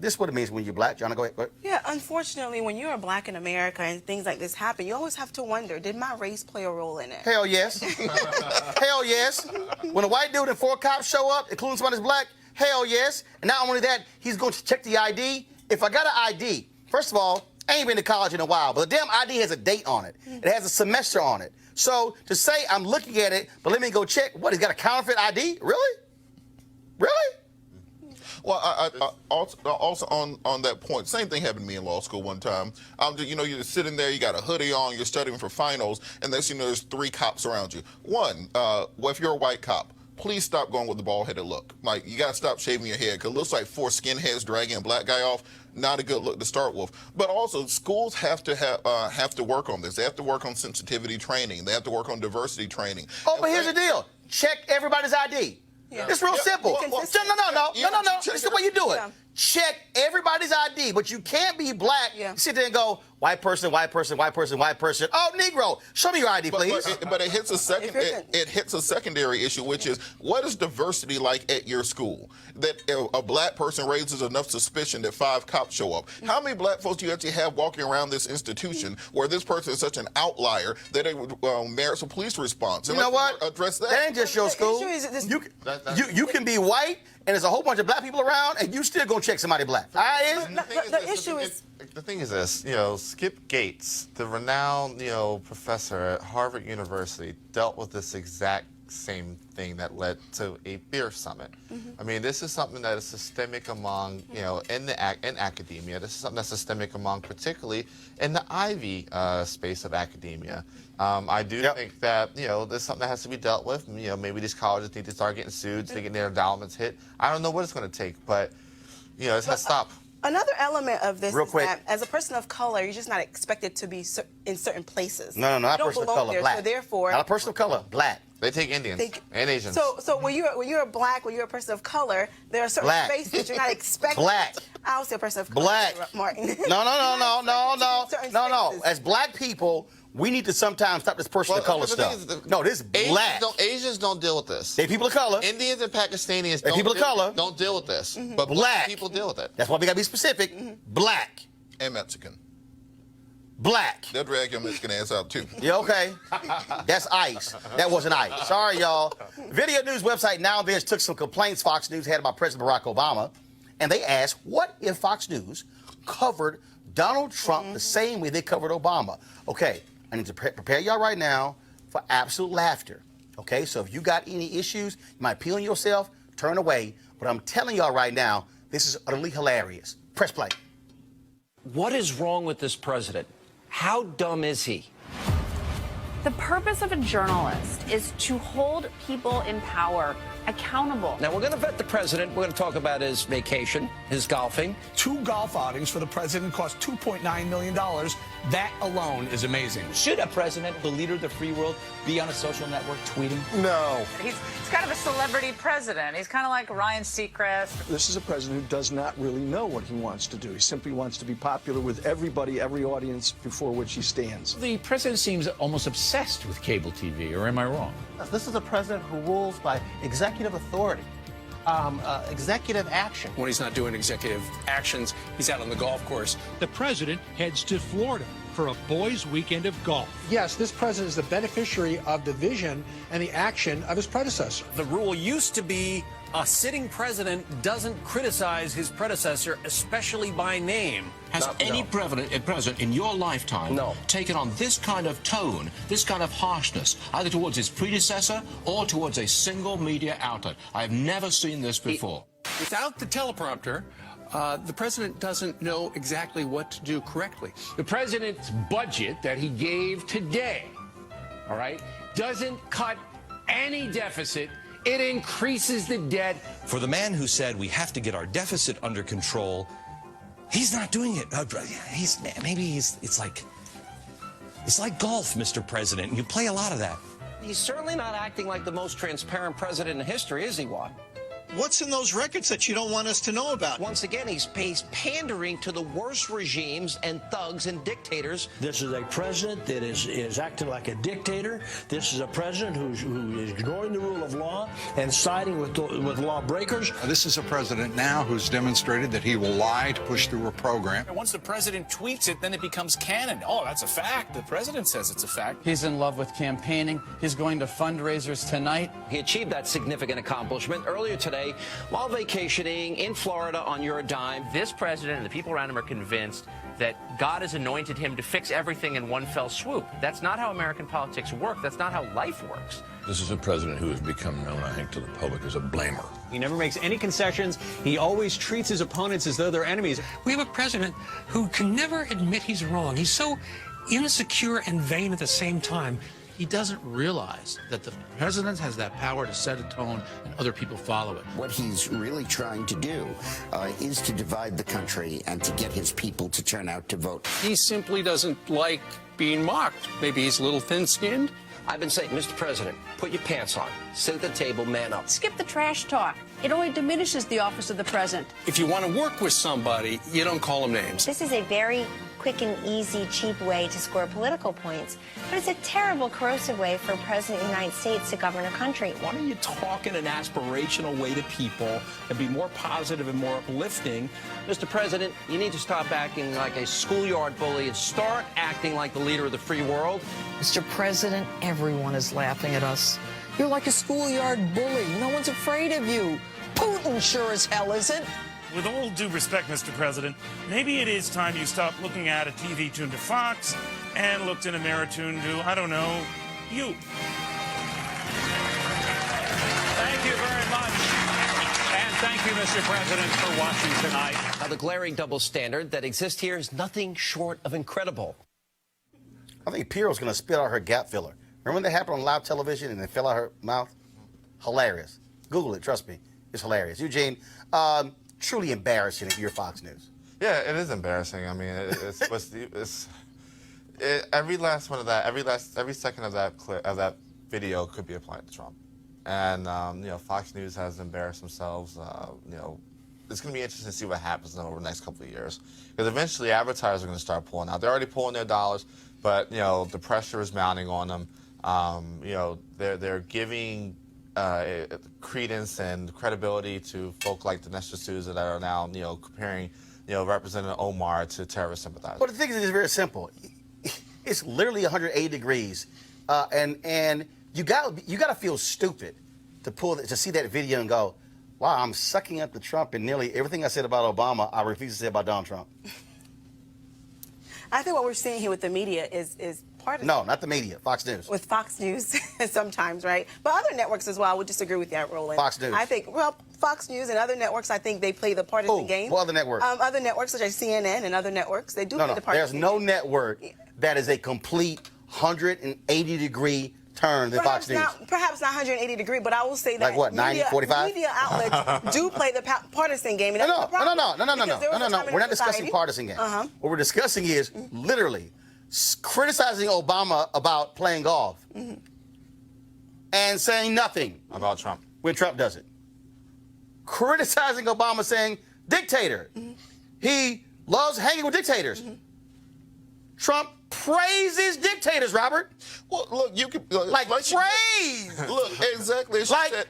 This is what it means when you're black. Johnny, go ahead. Yeah, unfortunately, when you're black in America and things like this happen, you always have to wonder, did my race play a role in it? Hell yes. Hell yes. When a white dude and 4 cops show up, including somebody's black, hell yes. And not only that, he's going to check the ID. If I got an ID, first of all, I ain't been to college in a while, but the damn ID has a date on it. It has a semester on it. So to say I'm looking at it, but let me go check, what, he's got a counterfeit ID? Really? Really? Well, I also on that point, same thing happened to me in law school one time. You're sitting there, you got a hoodie on, you're studying for finals, and next there's 3 cops around you. One, well, if you're a white cop, please stop going with the bald-headed look. Like, you got to stop shaving your head, because it looks like 4 skinheads dragging a black guy off. Not a good look to start with. But also, schools have to work on this. They have to work on sensitivity training. They have to work on diversity training. Oh, but here's the deal. Check everybody's ID. Yeah. It's real simple. No. This is the way you do it. Yeah. Check everybody's ID, but you can't be black. Yeah. Sit there and go, white person, white person, white person, white person. Oh, Negro, show me your ID, please. But it hits a secondary issue, which is, what is diversity like at your school? That a black person raises enough suspicion that 5 cops show up. How many black folks do you actually have walking around this institution where this person is such an outlier that it merits a police response? You know what? Address that. That ain't just your school. You can be white, and there's a whole bunch of black people around, and you still gonna check somebody black. The issue is... The thing is this, Skip Gates, the renowned, professor at Harvard University, dealt with this exact same thing that led to a beer summit. I mean, this is something that is systemic among, in academia. This is something that's systemic among, particularly in the Ivy space of academia. I do think that, there's something that has to be dealt with. Maybe these colleges need to start getting sued to get their endowments hit. I don't know what it's going to take, but, it has to stop. Another element of this is that as a person of color, you're just not expected to be in certain places. No, not a person of color, black. So therefore, not a person of color, black. They take Indians and Asians. So when you're black, when you're a person of color, there are certain spaces that you're not expecting. Black. I don't say a person of color. Black. Martin. No. As black people, we need to sometimes stop this person of color stuff. No, this is black. Asians don't deal with this. They people of color. Indians and Pakistanis don't deal with this. But black people deal with it. That's why we got to be specific. Black. And Mexican. Black. They'll drag your Mexican ass out, too. Yeah, okay. That's ICE. That wasn't ICE. Sorry, y'all. Video news website Now This took some complaints Fox News had about President Barack Obama, and they asked, what if Fox News covered Donald Trump the same way they covered Obama? Okay, I need to prepare y'all right now for absolute laughter. Okay, so if you got any issues, you might pee on yourself, turn away. But I'm telling y'all right now, this is utterly hilarious. Press play. What is wrong with this president? How dumb is he? The purpose of a journalist is to hold people in power accountable. Now, we're going to vet the president. We're going to talk about his vacation, his golfing. 2 golf outings for the president cost $2.9 million. That alone is amazing. Should a president, the leader of the free world, be on a social network tweeting? No. He's kind of a celebrity president. He's kind of like Ryan Seacrest. This is a president who does not really know what he wants to do. He simply wants to be popular with everybody, every audience before which he stands. The president seems almost obsessed with cable TV, or am I wrong? This is a president who rules by executive authority, executive action. When he's not doing executive actions, he's out on the golf course. The president heads to Florida for a boys' weekend of golf. Yes, this president is the beneficiary of the vision and the action of his predecessor. The rule used to be a sitting president doesn't criticize his predecessor, especially by name. Has any president in your lifetime taken on this kind of tone, this kind of harshness, either towards his predecessor or towards a single media outlet? I've never seen this before. Without the teleprompter, the president doesn't know exactly what to do correctly. The president's budget that he gave today, all right, doesn't cut any deficit. It increases the debt. For the man who said we have to get our deficit under control, he's not doing it. It's like golf, Mr. President. You play a lot of that. He's certainly not acting like the most transparent president in history, is he, Juan? What's in those records that you don't want us to know about? Once again, he's pandering to the worst regimes and thugs and dictators. This is a president that is acting like a dictator. This is a president who is ignoring the rule of law and siding with lawbreakers. This is a president now who's demonstrated that he will lie to push through a program. Once the president tweets it, then it becomes canon. Oh, that's a fact. The president says it's a fact. He's in love with campaigning. He's going to fundraisers tonight. He achieved that significant accomplishment earlier today while vacationing in Florida on your dime. This president and the people around him are convinced that God has anointed him to fix everything in one fell swoop. That's not how American politics work. That's not how life works. This is a president who has become known, I think, to the public as a blamer. He never makes any concessions. He always treats his opponents as though they're enemies. We have a president who can never admit he's wrong. He's so insecure and vain at the same time. He doesn't realize that the president has that power to set a tone and other people follow it. What he's really trying to do is to divide the country and to get his people to turn out to vote. He simply doesn't like being mocked. Maybe he's a little thin-skinned. I've been saying, Mr. President, put your pants on, sit at the table, man up. Skip the trash talk. It only diminishes the office of the president. If you want to work with somebody, you don't call them names. This is a very quick and easy, cheap way to score political points, but it's a terrible, corrosive way for a president of the United States to govern a country. Why don't you talk in an aspirational way to people and be more positive and more uplifting? Mr. President, you need to stop acting like a schoolyard bully and start acting like the leader of the free world. Mr. President, everyone is laughing at us. You're like a schoolyard bully. No one's afraid of you. Putin sure as hell isn't. With all due respect, Mr. President, maybe it is time you stop looking at a TV tuned to Fox and looked in a mirror tuned to, I don't know, you. Thank you very much. And thank you, Mr. President, for watching tonight. Now, the glaring double standard that exists here is nothing short of incredible. I think Piero's going to spit out her gap filler. Remember when that happened on live television and it fell out her mouth? Hilarious. Google it. Trust me. It's hilarious. Eugene, truly embarrassing if you're Fox News. Yeah, it is embarrassing. I mean, every last one of that, every second of that clip, of that video could be applied to Trump. And, you know, Fox News has embarrassed themselves. You know, it's going to be interesting to see what happens over the next couple of years. Because eventually advertisers are going to start pulling out. They're already pulling their dollars, but, you know, the pressure is mounting on them. You know, they're giving credence and credibility to folk like Dinesh D'Souza that are now, you know, comparing, you know, Representative Omar to terrorist sympathizers. Well, the thing is, it's very simple. It's literally 180 degrees, and you got to feel stupid to see that video and go, wow, I'm sucking up to Trump, and nearly everything I said about Obama, I refuse to say about Donald Trump. I think what we're seeing here with the media is part of No, not the media. Fox News. With Fox News sometimes, right? But other networks as well. I would disagree with that, Roland. Fox News. I think, well, Fox News and other networks, I think they play the partisan game. What other networks? Other networks such as CNN and other networks, they do play the partisan game. There's no network that is a complete 180-degree turn than Fox News. Perhaps not 180 degree, but I will say that like what, 90, 45? Media outlets do play the partisan game. And No. We're not discussing partisan game. What we're discussing is literally criticizing Obama about playing golf and saying nothing about Trump when Trump does it. Criticizing Obama saying dictator. He loves hanging with dictators. Trump praises dictators, Robert. Well, look, you can like praise. Look, exactly. Like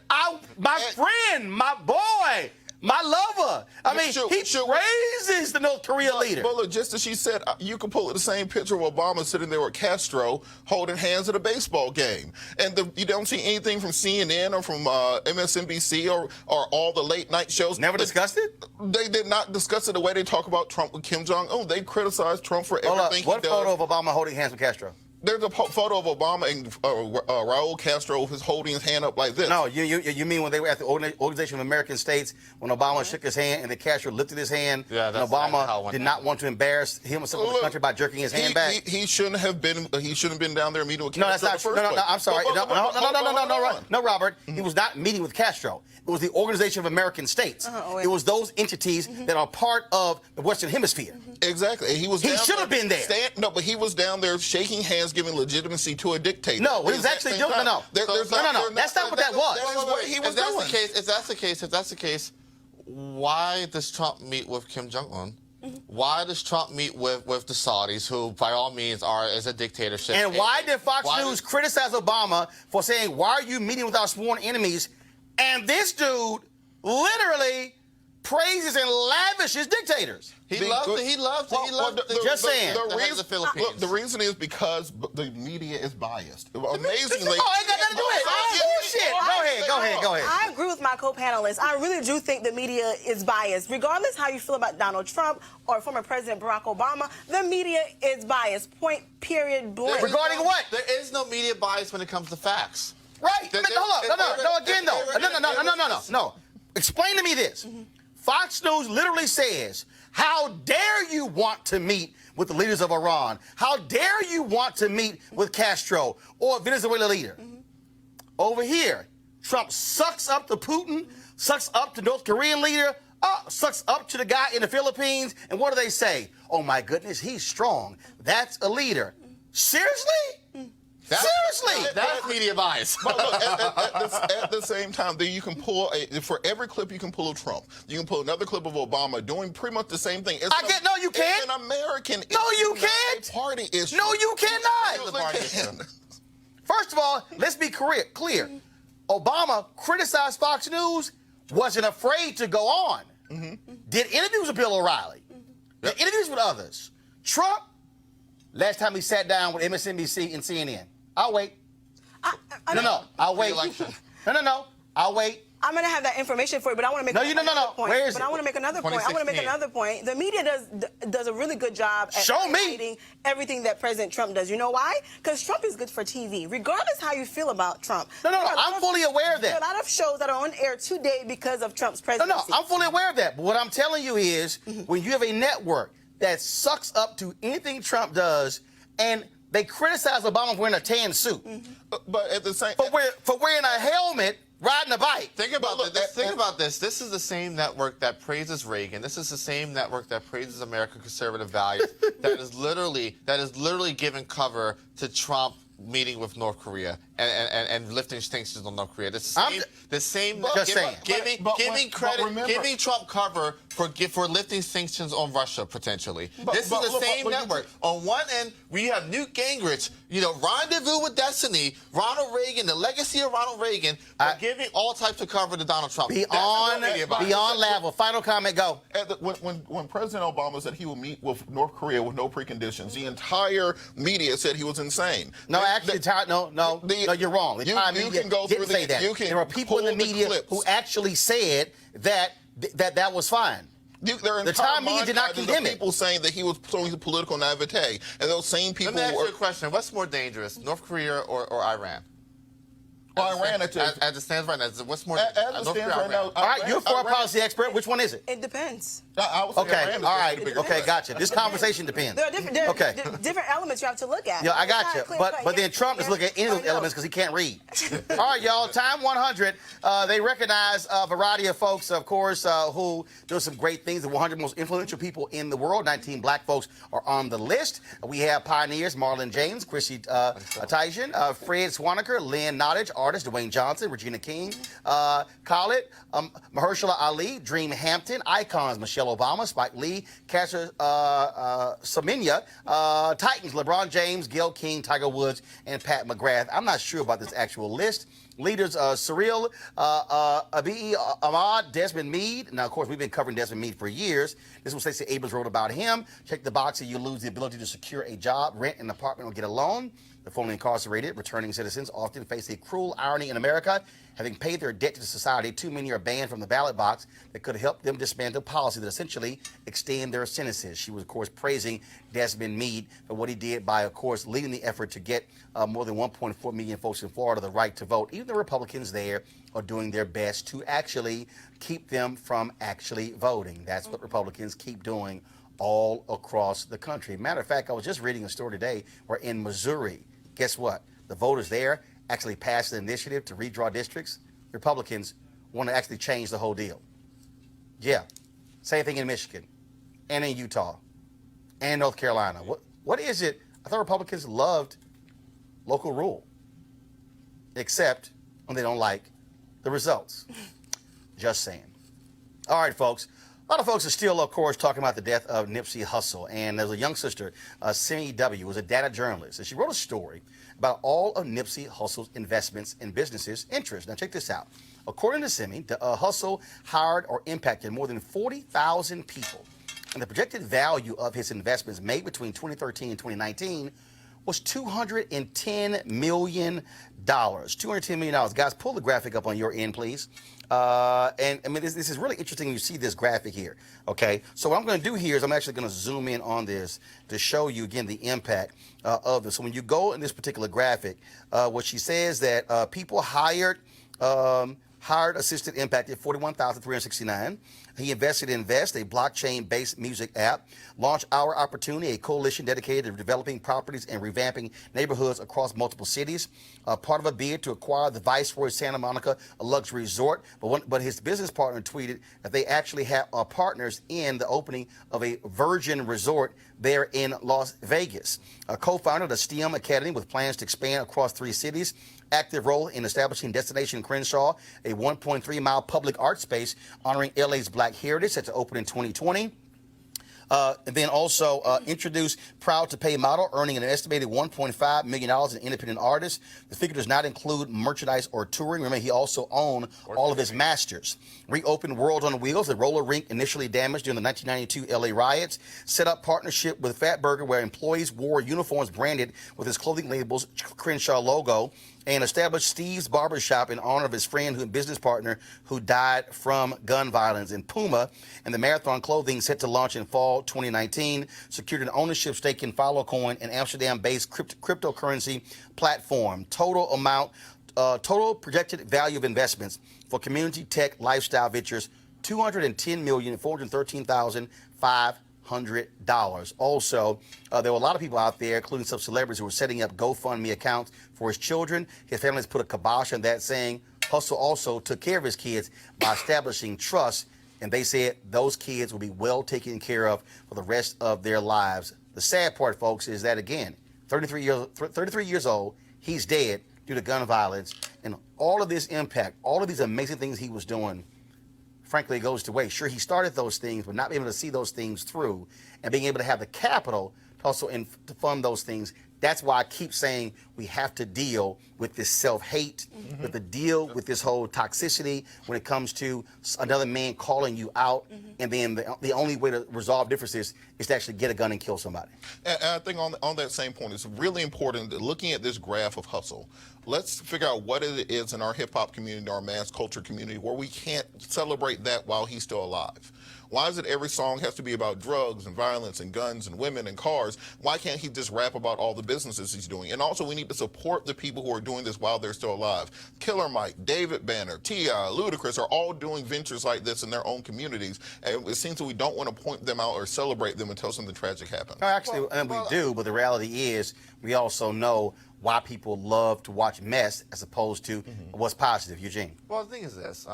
my friend, my boy, my lover. I mean, he praises the North Korea leader. But look, just as she said, you can pull the same picture of Obama sitting there with Castro holding hands at a baseball game. And you don't see anything from CNN or from MSNBC or all the late night shows. Never discussed it? They did not discuss it the way they talk about Trump with Kim Jong-un. They criticized Trump for everything he does. What photo of Obama holding hands with Castro? There's a photo of Obama and Raul Castro holding his hand up like this. No, you mean when they were at the Organization of American States, when Obama shook his hand and then Castro lifted his hand, and Obama did not want to embarrass himself in the country by jerking his hand back? He shouldn't have been. He shouldn't have been down there meeting with Castro. No, that's not. No, I'm sorry. No, Robert. He was not meeting with Castro. It was the Organization of American States. It was those entities that are part of the Western Hemisphere. Exactly. He should have been there. But he was down there shaking hands, giving legitimacy to a dictator. No, he was actually doing no. That's not what that was. If that's the case, why does Trump meet with Kim Jong-un? Why does Trump meet with the Saudis, who by all means is a dictatorship? And why did Fox News criticize Obama for saying, "Why are you meeting with our sworn enemies?" And this dude literally praises and lavishes dictators. He loves just saying. The reason is because the media is biased. Amazingly. Ain't got nothing to do with it. Bullshit. Go ahead. I agree with my co-panelists. I really do think the media is biased. Regardless how you feel about Donald Trump or former President Barack Obama, the media is biased. Point, period, blank. Regarding what? There is no media bias when it comes to facts. Right. No. Explain to me this. Fox News literally says, how dare you want to meet with the leaders of Iran? How dare you want to meet with Castro or Venezuela leader? Over here, Trump sucks up to Putin, sucks up to North Korean leader, sucks up to the guy in the Philippines. And what do they say? Oh, my goodness, he's strong. That's a leader. Seriously? Seriously, that's media bias. But look, at the same time, you can pull for every clip you can pull of Trump, you can pull another clip of Obama doing pretty much the same thing. No, you can't. It's an American. No, you can't. Party issue. No, you cannot. First of all, let's be clear. Obama criticized Fox News, wasn't afraid to go on. Did interviews with Bill O'Reilly. Did interviews with others. Trump. Last time he sat down with MSNBC and CNN. I'll wait. I'll wait. I'll wait. I'm going to have that information for you, but I want to make another point. Where is it? I want to make another point. The media does a really good job at highlighting everything that President Trump does. You know why? Because Trump is good for TV, regardless how you feel about Trump. I'm fully aware of that. There are a lot of shows that are on air today because of Trump's presidency. I'm fully aware of that. But what I'm telling you is, when you have a network that sucks up to anything Trump does, and they criticize Obama for wearing a tan suit, but at the same for wearing a helmet, riding a bike. Think about this. This is the same network that praises Reagan. This is the same network that praises American conservative values. that is literally giving cover to Trump meeting with North Korea and lifting sanctions on North Korea. Giving Trump cover for lifting sanctions on Russia potentially. This is the same network. On one end, we have Newt Gingrich, rendezvous with destiny, Ronald Reagan, the legacy of Ronald Reagan, giving all types of cover to Donald Trump. Beyond level. Final comment, go. When President Obama said he would meet with North Korea with no preconditions, the entire media said he was insane. No, you're wrong. The entire media didn't say that. There were people in the media who actually said that was fine. The time media did not condemn it. People saying that he was showing political naivete, and those same people. Let me ask you a question: what's more dangerous, North Korea or Iran? Well, Iran, as it stands right now, what's more dangerous? As it stands right now, all right, you're a foreign policy expert. Which one is it? It depends. Okay, all right, okay, gotcha. This conversation depends. There are different elements you have to look at. Yeah, I got you. But then Trump is looking at any of those elements because he can't read. All right, y'all. Time 100. They recognize a variety of folks, of course, who do some great things. The 100 most influential people in the world. 19 black folks are on the list. We have pioneers: Marlon James, Chrissy Teigen, Fred Swaniker, Lynn Nottage, artist Dwayne Johnson, Regina King, Khaled, Mahershala Ali, Dream Hampton, icons Michelle Obama, Spike Lee, Caster Semenya, Titans LeBron James, Gayle King, Tiger Woods, and Pat McGrath. I'm not sure about this actual list. Leaders Cyril, Abiy Ahmad, Desmond Meade. Now, of course, we've been covering Desmond Meade for years. This is what Stacey Abrams wrote about him. Check the box and you lose the ability to secure a job, rent an apartment, or get a loan. The formerly incarcerated, returning citizens often face a cruel irony in America. Having paid their debt to society, too many are banned from the ballot box that could help them dismantle policy that essentially extend their sentences. She was, of course, praising Desmond Meade for what he did by, of course, leading the effort to get more than 1.4 million folks in Florida the right to vote. Even the Republicans there are doing their best to actually keep them from actually voting. That's what Republicans keep doing all across the country. Matter of fact, I was just reading a story today where in Missouri, guess what? The voters there actually passed an initiative to redraw districts. Republicans want to actually change the whole deal. Yeah. Same thing in Michigan and in Utah and North Carolina. What is it? I thought Republicans loved local rule, except when they don't like the results. Just saying. All right, folks. A lot of folks are still, of course, talking about the death of Nipsey Hussle. And there's a young sister, Simi W., who was a data journalist. And she wrote a story about all of Nipsey Hussle's investments in businesses' interests. Now, check this out. According to Simi, Hussle hired or impacted more than 40,000 people. And the projected value of his investments made between 2013 and 2019 was $210 million. $210 million. Guys, pull the graphic up on your end, please. And I mean, this is really interesting. You see this graphic here. Okay. So what I'm going to do here is I'm actually going to zoom in on this to show you again the impact of this. So when you go in this particular graphic, what she says that people hired assisted impacted 41,369. He invested in Invest, a blockchain-based music app, launched Our Opportunity, a coalition dedicated to developing properties and revamping neighborhoods across multiple cities, part of a bid to acquire the Viceroy Santa Monica, a luxury resort. But his business partner tweeted that they actually have partners in the opening of a Virgin Resort there in Las Vegas. Co-founded a STEM Academy with plans to expand across 3 cities. Active role in establishing Destination Crenshaw, a 1.3-mile public art space honoring LA's Black heritage set to open in 2020. And then also introduced Proud to Pay model, earning an estimated $1.5 million in independent artists. The figure does not include merchandise or touring. Remember, he also owned all of his masters. Reopened World on Wheels, the roller rink initially damaged during the 1992 LA riots. Set up partnership with Fatburger, where employees wore uniforms branded with his clothing label's Crenshaw logo. And established Steve's Barbershop in honor of his friend and business partner who died from gun violence. In Puma and the Marathon Clothing set to launch in fall 2019, secured an ownership stake in Filecoin, an Amsterdam-based cryptocurrency platform. Total projected value of investments for community tech lifestyle ventures, $210,413,500. Also, there were a lot of people out there, including some celebrities, who were setting up GoFundMe accounts for his children. His family has put a kibosh on that, saying Hussle also took care of his kids by establishing trust, and they said those kids will be well taken care of for the rest of their lives. The sad part, folks, is that, again, 33 years old, he's dead due to gun violence, and all of this impact, all of these amazing things he was doing, frankly, goes to waste. Sure, he started those things, but not being able to see those things through and being able to have the capital to also to fund those things. That's why I keep saying we have to deal with this self-hate, with the deal with this whole toxicity when it comes to another man calling you out, and then the only way to resolve differences is to actually get a gun and kill somebody. And I think on that same point, it's really important that looking at this graph of hustle, let's figure out what it is in our hip-hop community, our mass culture community, where we can't celebrate that while he's still alive. Why is it every song has to be about drugs and violence and guns and women and cars? Why can't he just rap about all the businesses he's doing? And also, we need to support the people who are doing this while they're still alive. Killer Mike, David Banner, T.I., Ludacris are all doing ventures like this in their own communities. And it seems that we don't want to point them out or celebrate them until something tragic happens. Actually, we do, but the reality is we also know why people love to watch mess as opposed to what's positive. Eugene? Well, the thing is this.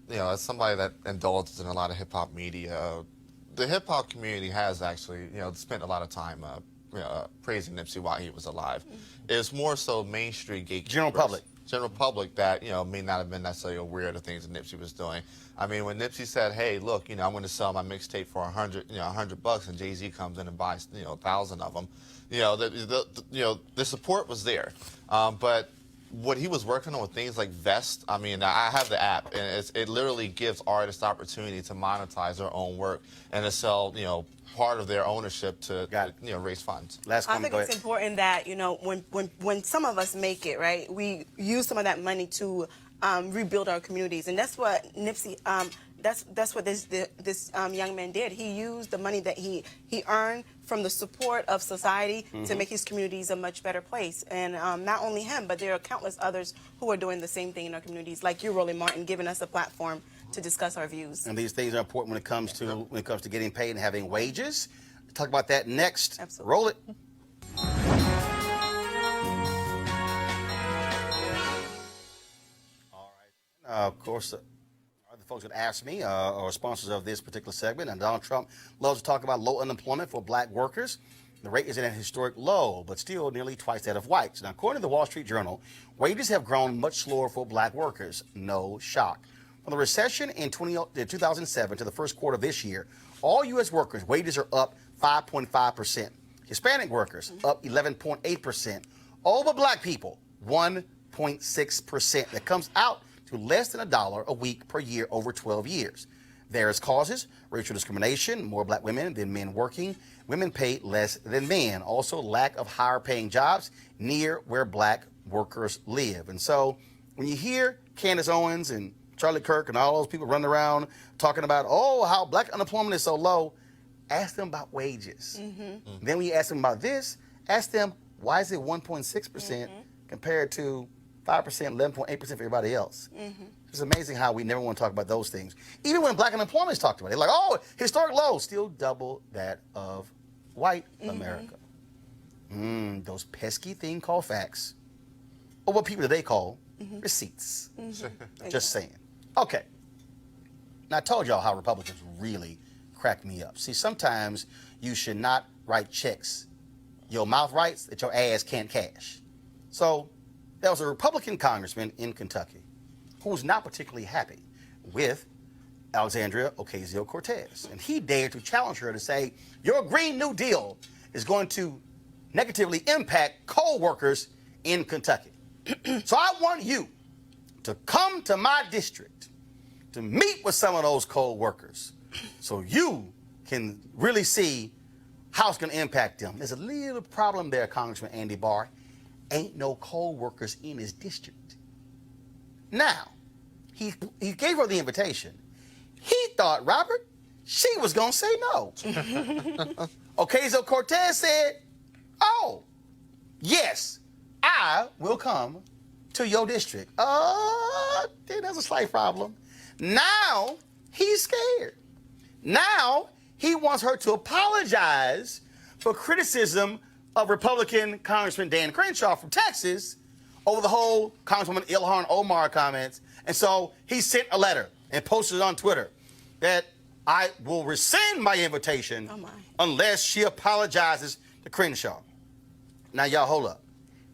You know, as somebody that indulges in a lot of hip-hop media, the hip-hop community has actually, you know, spent a lot of time praising Nipsey while he was alive. It's more so Main Street gatekeepers. General public that, you know, may not have been necessarily aware of the things that Nipsey was doing. I mean, when Nipsey said, hey, look, you know, I'm going to sell my mixtape for $100, and Jay-Z comes in and buys, you know, 1,000 of them, you know, the support was there. But what he was working on with things like Vest, I mean, I have the app, and it literally gives artists opportunity to monetize their own work and to sell, you know, part of their ownership to you know, raise funds. I think it's important that, you know, when some of us make it, right, we use some of that money to rebuild our communities, and that's what Nipsey, that's what this young man did. He used the money that he earned from the support of society to make his communities a much better place. And not only him, but there are countless others who are doing the same thing in our communities, like you, Roland Martin, giving us a platform to discuss our views. And these things are important when it comes to getting paid and having wages. We'll talk about that next. Absolutely. Roll it. All right. Of course, the folks that ask me are sponsors of this particular segment, and Donald Trump loves to talk about low unemployment for black workers. The rate is at a historic low, but still nearly twice that of whites. Now, according to the Wall Street Journal, wages have grown much slower for black workers. No shock. From the recession in 2007 to the first quarter of this year, all U.S. workers' wages are up 5.5%. Hispanic workers up 11.8%. All but black people, 1.6%. That comes out to less than $1 a week per year over 12 years. Various causes: racial discrimination, more black women than men working, women paid less than men. Also, lack of higher paying jobs near where black workers live. And so when you hear Candace Owens and Charlie Kirk and all those people running around talking about, oh, how black unemployment is so low, ask them about wages. Then when you ask them about this, ask them, why is it 1.6% compared to 5%, 11.8% for everybody else? It's amazing how we never want to talk about those things. Even when black unemployment is talked about, they're like, oh, historic low, still double that of white America. Those pesky thing called facts, or what people today call receipts. Just saying. Okay. Now, I told y'all how Republicans really crack me up. See, sometimes you should not write checks your mouth writes that your ass can't cash. So there was a Republican congressman in Kentucky who was not particularly happy with Alexandria Ocasio-Cortez. And he dared to challenge her to say, your Green New Deal is going to negatively impact coal workers in Kentucky. So I want you to come to my district to meet with some of those coal workers so you can really see how it's going to impact them. There's a little problem there, Congressman Andy Barr. Ain't no coal workers in his district. Now, he gave her the invitation. He thought, Robert, she was going to say no. Ocasio-Cortez said, oh, yes, I will come to your district. There's a slight problem. Now he's scared. Now he wants her to apologize for criticism of Republican Congressman Dan Crenshaw from Texas over the whole Congresswoman Ilhan Omar comments. And so he sent a letter and posted it on Twitter that I will rescind my invitation unless she apologizes to Crenshaw. Now, y'all, hold up.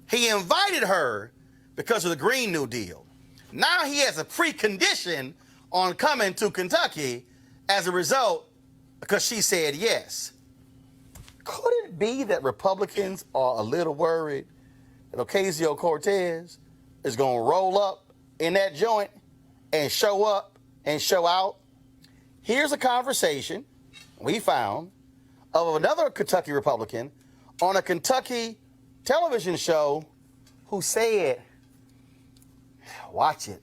He invited her because of the Green New Deal. Now he has a precondition on coming to Kentucky as a result because she said yes. Could it be that Republicans are a little worried that Ocasio-Cortez is going to roll up in that joint and show up and show out? Here's a conversation we found of another Kentucky Republican on a Kentucky television show who said, watch it,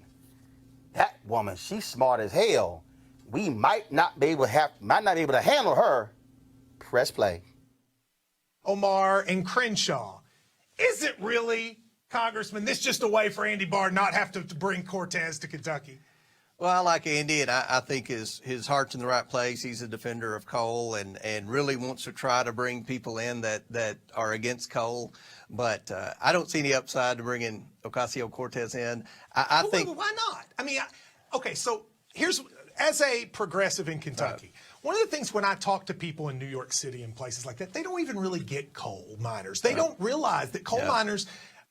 that woman, she's smart as hell. We might not be able to handle her. Press play. Omar and Crenshaw. Is it really, Congressman, this just a way for Andy Barr not have to bring Cortez to Kentucky? Well, I like Andy, and I think his heart's in the right place. He's a defender of coal and really wants to try to bring people in that are against coal. But I don't see any upside to bringing Ocasio-Cortez in. I think. Why not? I mean, okay, so here's, as a progressive in Kentucky, one of the things when I talk to people in New York City and places like that, they don't even really get coal miners. They don't realize that coal miners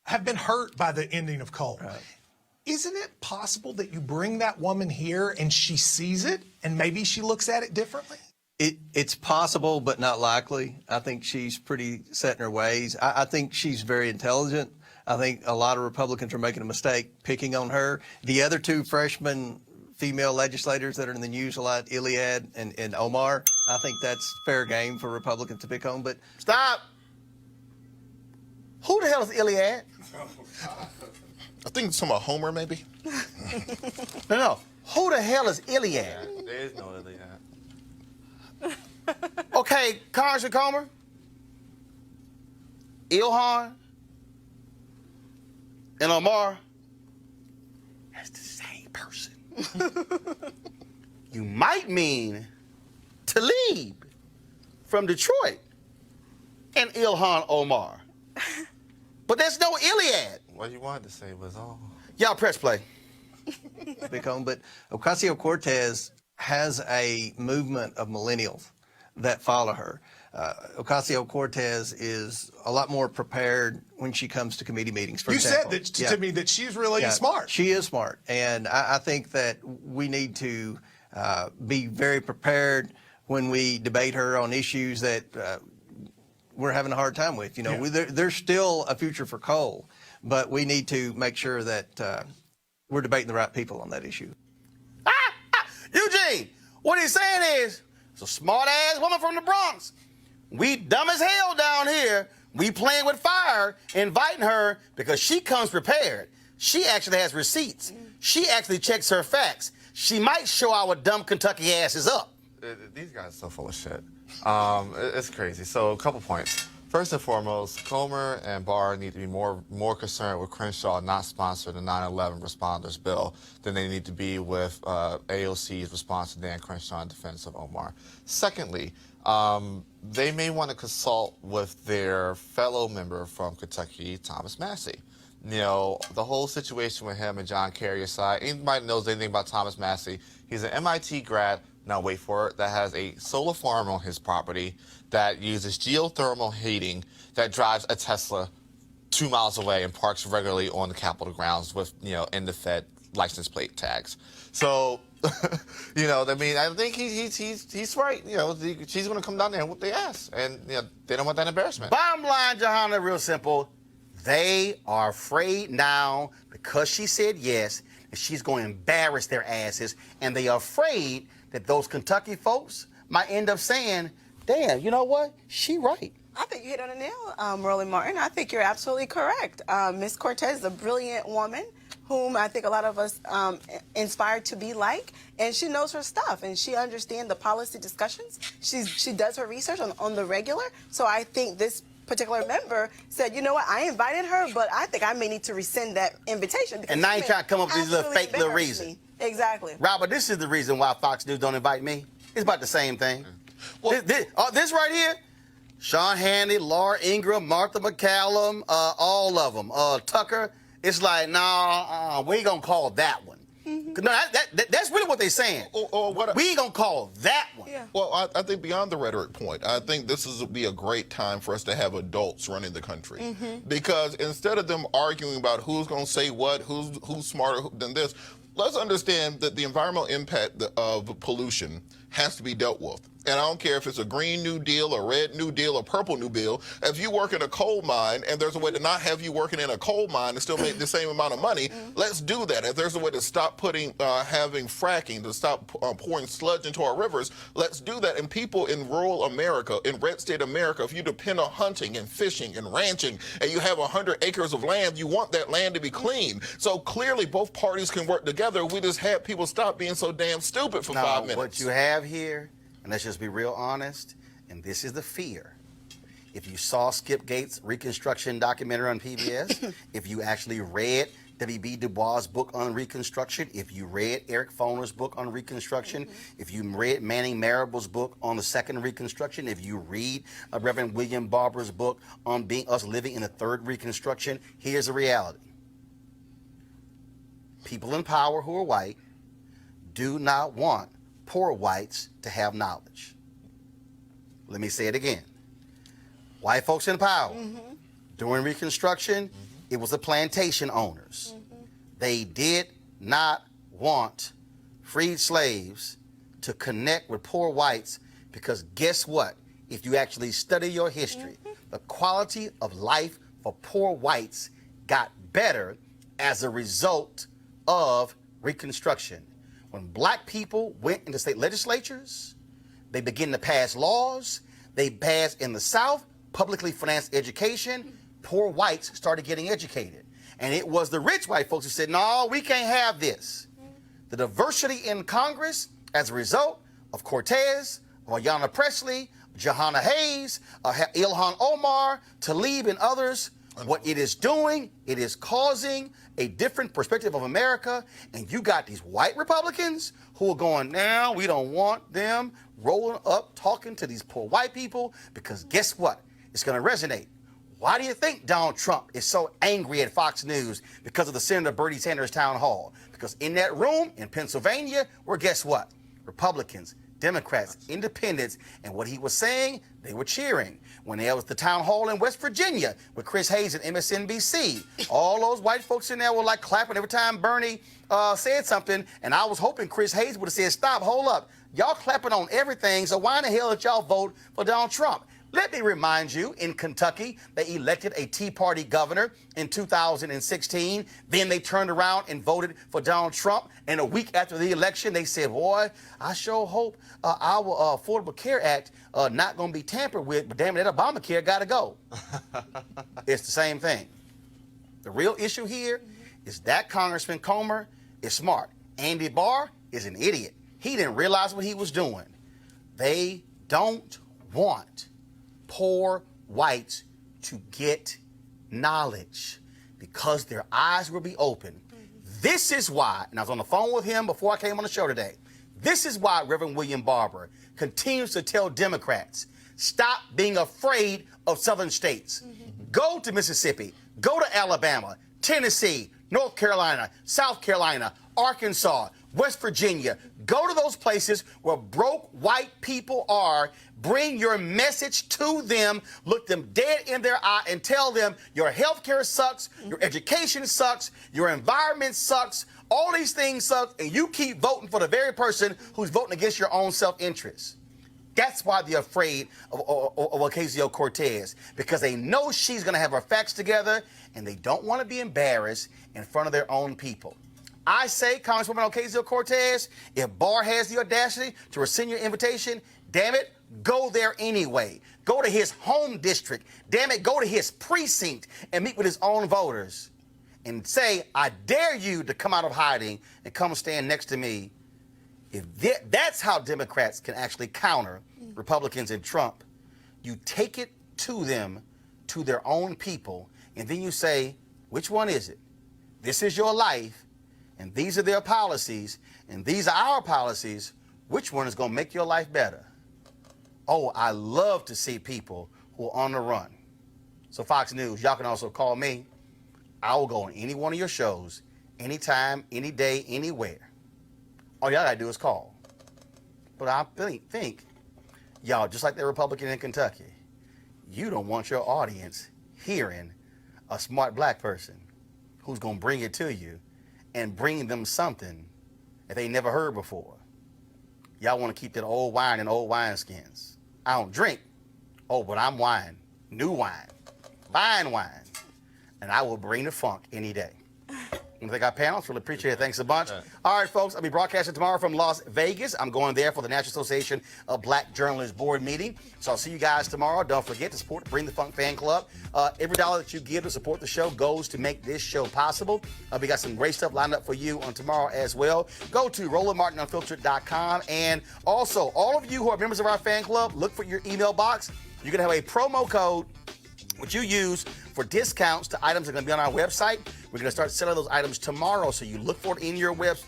have been hurt by the ending of coal. Isn't it possible that you bring that woman here and she sees it and maybe she looks at it differently? It's possible, but not likely. I think she's pretty set in her ways. I think she's very intelligent. I think a lot of Republicans are making a mistake picking on her. The other two freshman female legislators that are in the news a lot, Iliad and Omar, I think that's fair game for Republicans to pick on. But stop. Who the hell is Iliad? I think it's about Homer, maybe. No. Who the hell is Iliad? There is no Iliad. Okay, Congressman Comer, Ilhan, and Omar, that's the same person. You might mean Talib from Detroit and Ilhan Omar. But there's no Iliad. What you wanted to say was all. Y'all press play. Big home, but Ocasio-Cortez has a movement of millennials that follow her. Ocasio-Cortez is a lot more prepared when she comes to committee meetings. For example. Said that to me that she's really smart. She is smart, and I think that we need to be very prepared when we debate her on issues that we're having a hard time with. You know, there's still a future for coal, but we need to make sure that we're debating the right people on that issue. Eugene, what he's saying is, it's a smart-ass woman from the Bronx. We dumb as hell down here. We playing with fire, inviting her because she comes prepared. She actually has receipts. She actually checks her facts. She might show our dumb Kentucky asses up. These guys are so full of shit. It's crazy. So a couple points. First and foremost, Comer and Barr need to be more concerned with Crenshaw not sponsoring the 9/11 responders bill than they need to be with AOC's response to Dan Crenshaw in defense of Omar. Secondly, they may want to consult with their fellow member from Kentucky, Thomas Massey. You know, the whole situation with him and John Kerry aside, anybody knows anything about Thomas Massey, he's an MIT grad, now wait for it, that has a solar farm on his property that uses geothermal heating, that drives a Tesla 2 miles away and parks regularly on the Capitol grounds with, you know, in the Fed license plate tags. So, you know, I mean, I think he's right. You know, she's going to come down there and whoop their ass, and you know, they don't want that embarrassment. Bottom line, Johanna, real simple. They are afraid now because she said yes, and she's going to embarrass their asses, and they are afraid that those Kentucky folks might end up saying, damn, you know what? She right. I think you hit on the nail, Roland Martin. I think you're absolutely correct. Ms. Cortez is a brilliant woman whom I think a lot of us inspired to be like, and she knows her stuff, and she understands the policy discussions. She does her research on the regular, so I think this particular member said, you know what, I invited her, but I think I may need to rescind that invitation. And now you try to come up with this little fake little reason. Exactly. Robert, this is the reason why Fox News don't invite me. It's about the same thing. Well, this right here, Sean Hannity, Laura Ingraham, Martha McCallum, all of them. Tucker, it's like, nah, we ain't going to call that one. No, that's really what they're saying. We ain't gonna call that one. Yeah. Well, I think beyond the rhetoric point, I think this would be a great time for us to have adults running the country. Because instead of them arguing about who's going to say what, who's smarter than this, let's understand that the environmental impact of pollution has to be dealt with. And I don't care if it's a Green New Deal, a Red New Deal, a Purple New Deal. If you work in a coal mine and there's a way to not have you working in a coal mine and still make the same amount of money, let's do that. If there's a way to stop having fracking, to stop pouring sludge into our rivers, let's do that. And people in rural America, in red state America, if you depend on hunting and fishing and ranching and you have 100 acres of land, you want that land to be clean. So clearly both parties can work together. We just had people stop being so damn stupid for 5 minutes. What you have here, and let's just be real honest, and this is the fear. If you saw Skip Gates' Reconstruction documentary on PBS, if you actually read W.B. Du Bois' book on Reconstruction, if you read Eric Foner's book on Reconstruction, if you read Manning Marable's book on the Second Reconstruction, if you read Reverend William Barber's book on us living in the Third Reconstruction, here's the reality. People in power who are white do not want poor whites to have knowledge. Let me say it again. White folks in power during Reconstruction, it was the plantation owners. They did not want freed slaves to connect with poor whites because guess what? If you actually study your history, the quality of life for poor whites got better as a result of Reconstruction. When black people went into state legislatures, they began to pass laws. They passed in the South publicly financed education. Poor whites started getting educated. And it was the rich white folks who said, no, we can't have this. The diversity in Congress as a result of Cortez, of Ayanna Pressley, Johanna Hayes, Ilhan Omar, Tlaib, and others, what it is doing, it is causing a different perspective of America. And you got these white Republicans who are going, now we don't want them rolling up talking to these poor white people because guess what? It's going to resonate. Why do you think Donald Trump is so angry at Fox News because of the Senator Bernie Sanders town hall? Because in that room in Pennsylvania, where guess what? Republicans, Democrats, independents, and what he was saying, they were cheering. When there was the town hall in West Virginia with Chris Hayes and MSNBC, all those white folks in there were like clapping every time Bernie said something, and I was hoping Chris Hayes would have said, stop, hold up. Y'all clapping on everything, so why in the hell did y'all vote for Donald Trump? Let me remind you, in Kentucky, they elected a Tea Party governor in 2016. Then they turned around and voted for Donald Trump. And a week after the election, they said, boy, I sure hope our Affordable Care Act not going to be tampered with, but damn it, that Obamacare got to go. It's the same thing. The real issue here is that Congressman Comer is smart. Andy Barr is an idiot. He didn't realize what he was doing. They don't want poor whites to get knowledge because their eyes will be open. This is why, and I was on the phone with him before I came on the show today, this is why Reverend William Barber continues to tell Democrats, stop being afraid of southern states. Go to Mississippi, go to Alabama, Tennessee, North Carolina, South Carolina, Arkansas, West Virginia. Go to those places where broke white people are. Bring your message to them. Look them dead in their eye and tell them your health care sucks, your education sucks, your environment sucks, all these things suck, and you keep voting for the very person who's voting against your own self-interest. That's why they're afraid of Ocasio-Cortez, because they know she's going to have her facts together, and they don't want to be embarrassed in front of their own people. I say, Congresswoman Ocasio-Cortez, if Barr has the audacity to rescind your invitation, damn it, go there anyway. Go to his home district. Damn it, go to his precinct and meet with his own voters and say, I dare you to come out of hiding and come stand next to me. If that's how Democrats can actually counter Republicans and Trump. You take it to them, to their own people, and then you say, which one is it? This is your life, and these are their policies, and these are our policies. Which one is going to make your life better? Oh, I love to see people who are on the run. So Fox News, y'all can also call me. I will go on any one of your shows anytime, any day, anywhere. All y'all gotta do is call. But I think y'all, just like the Republican in Kentucky, you don't want your audience hearing a smart black person who's gonna bring it to you and bring them something that they never heard before. Y'all wanna keep that old wine in old wineskins. I don't drink. Oh, but I'm wine. New wine. Fine wine. And I will bring the funk any day. I think our panelists really appreciate it. Thanks a bunch. All right, folks, I'll be broadcasting tomorrow from Las Vegas. I'm going there for the National Association of Black Journalists Board meeting. So I'll see you guys tomorrow. Don't forget to support Bring the Funk Fan Club. Every dollar that you give to support the show goes to make this show possible. We got some great stuff lined up for you on tomorrow as well. Go to RolandMartinUnfiltered.com. And also, all of you who are members of our fan club, look for your email box. You're going to have a promo code which you use for discounts to items that are going to be on our website. We're going to start selling those items tomorrow, so you look for it in your box.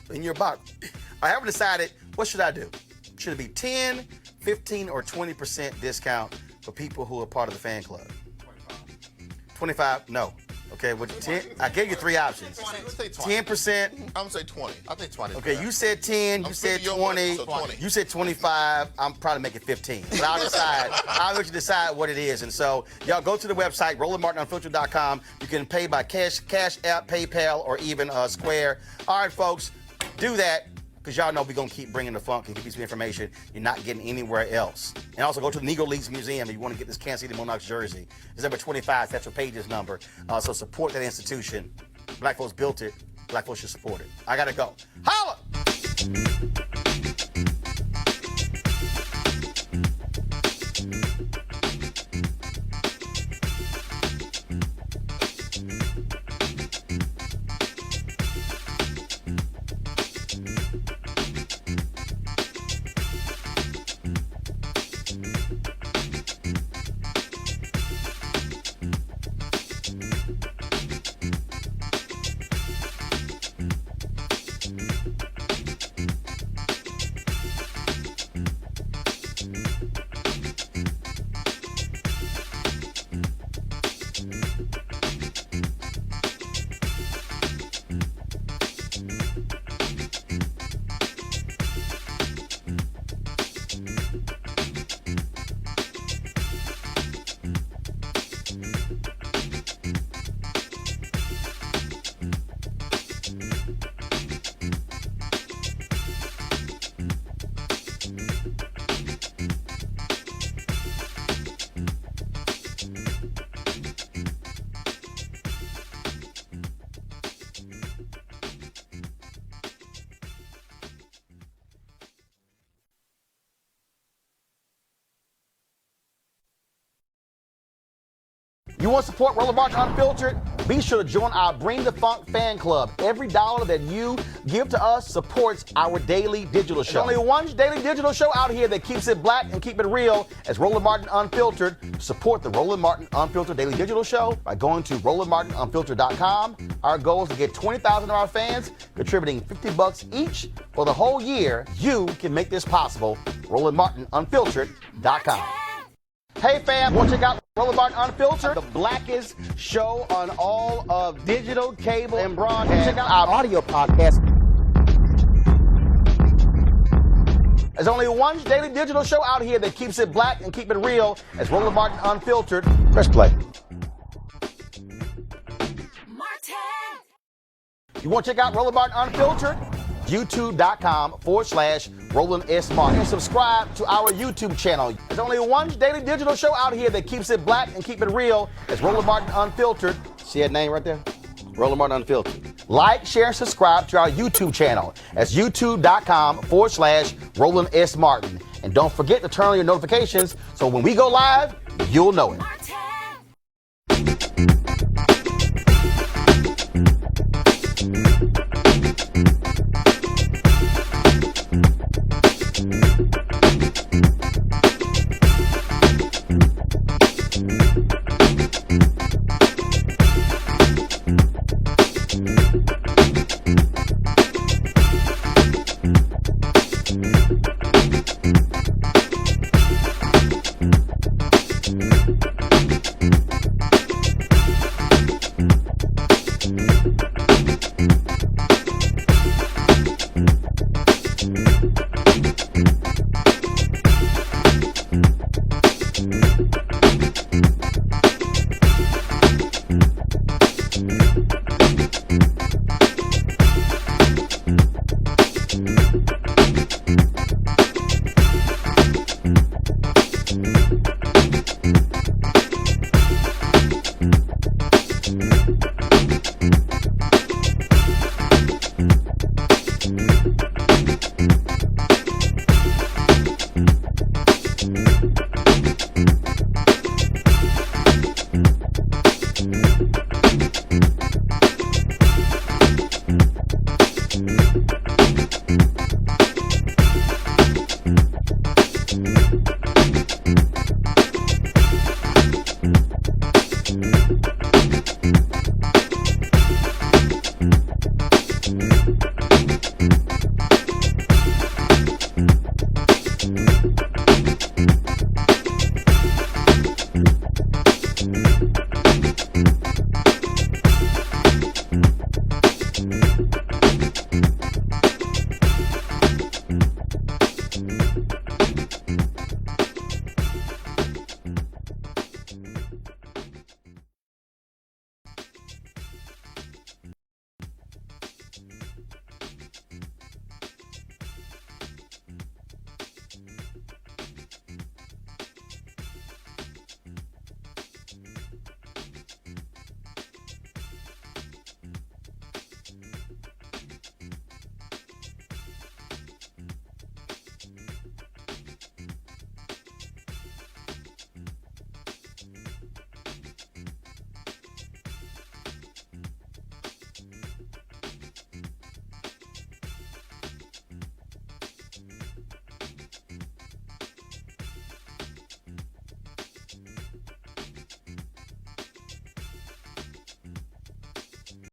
I haven't decided, what should I do? Should it be 10, 15, or 20% discount for people who are part of the fan club? 25? No. Okay, well, 10, I gave you three options. 10%. I'm going to say 20. I think 20. Okay, you said 10, you said 20, you said 25. I'm probably making 15. But I'll decide. I'll let you decide what it is. And so, y'all go to the website, RolandMartinUnfiltered.com. You can pay by Cash App, PayPal, or even Square. All right, folks, do that. Because y'all know we're going to keep bringing the funk and keep some information you're not getting anywhere else. And also go to the Negro Leagues Museum if you want to get this Kansas City Monarchs jersey. It's number 25. That's your page's number. So support that institution. Black folks built it. Black folks should support it. I got to go. Holla! You want to support Roland Martin Unfiltered? Be sure to join our Bring the Funk fan club. Every dollar that you give to us supports our daily digital show. There's only one daily digital show out here that keeps it black and keep it real as Roland Martin Unfiltered. Support the Roland Martin Unfiltered daily digital show by going to RolandMartinUnfiltered.com. Our goal is to get 20,000 of our fans contributing $50 each for the whole year. You can make this possible. RolandMartinUnfiltered.com. Hey fam, want to check out Roland Martin Unfiltered, the blackest show on all of digital, cable, and broadcast. Check out our audio podcast. There's only one daily digital show out here that keeps it black and keep it real as Roland Martin Unfiltered. Press play. You want to check out Roland Martin Unfiltered? YouTube.com/Roland S. Martin. And subscribe to our YouTube channel. There's only one daily digital show out here that keeps it black and keep it real. It's Roland Martin Unfiltered. See that name right there? Roland Martin Unfiltered. Like, share, and subscribe to our YouTube channel. That's YouTube.com/Roland S. Martin. And don't forget to turn on your notifications so when we go live, you'll know it.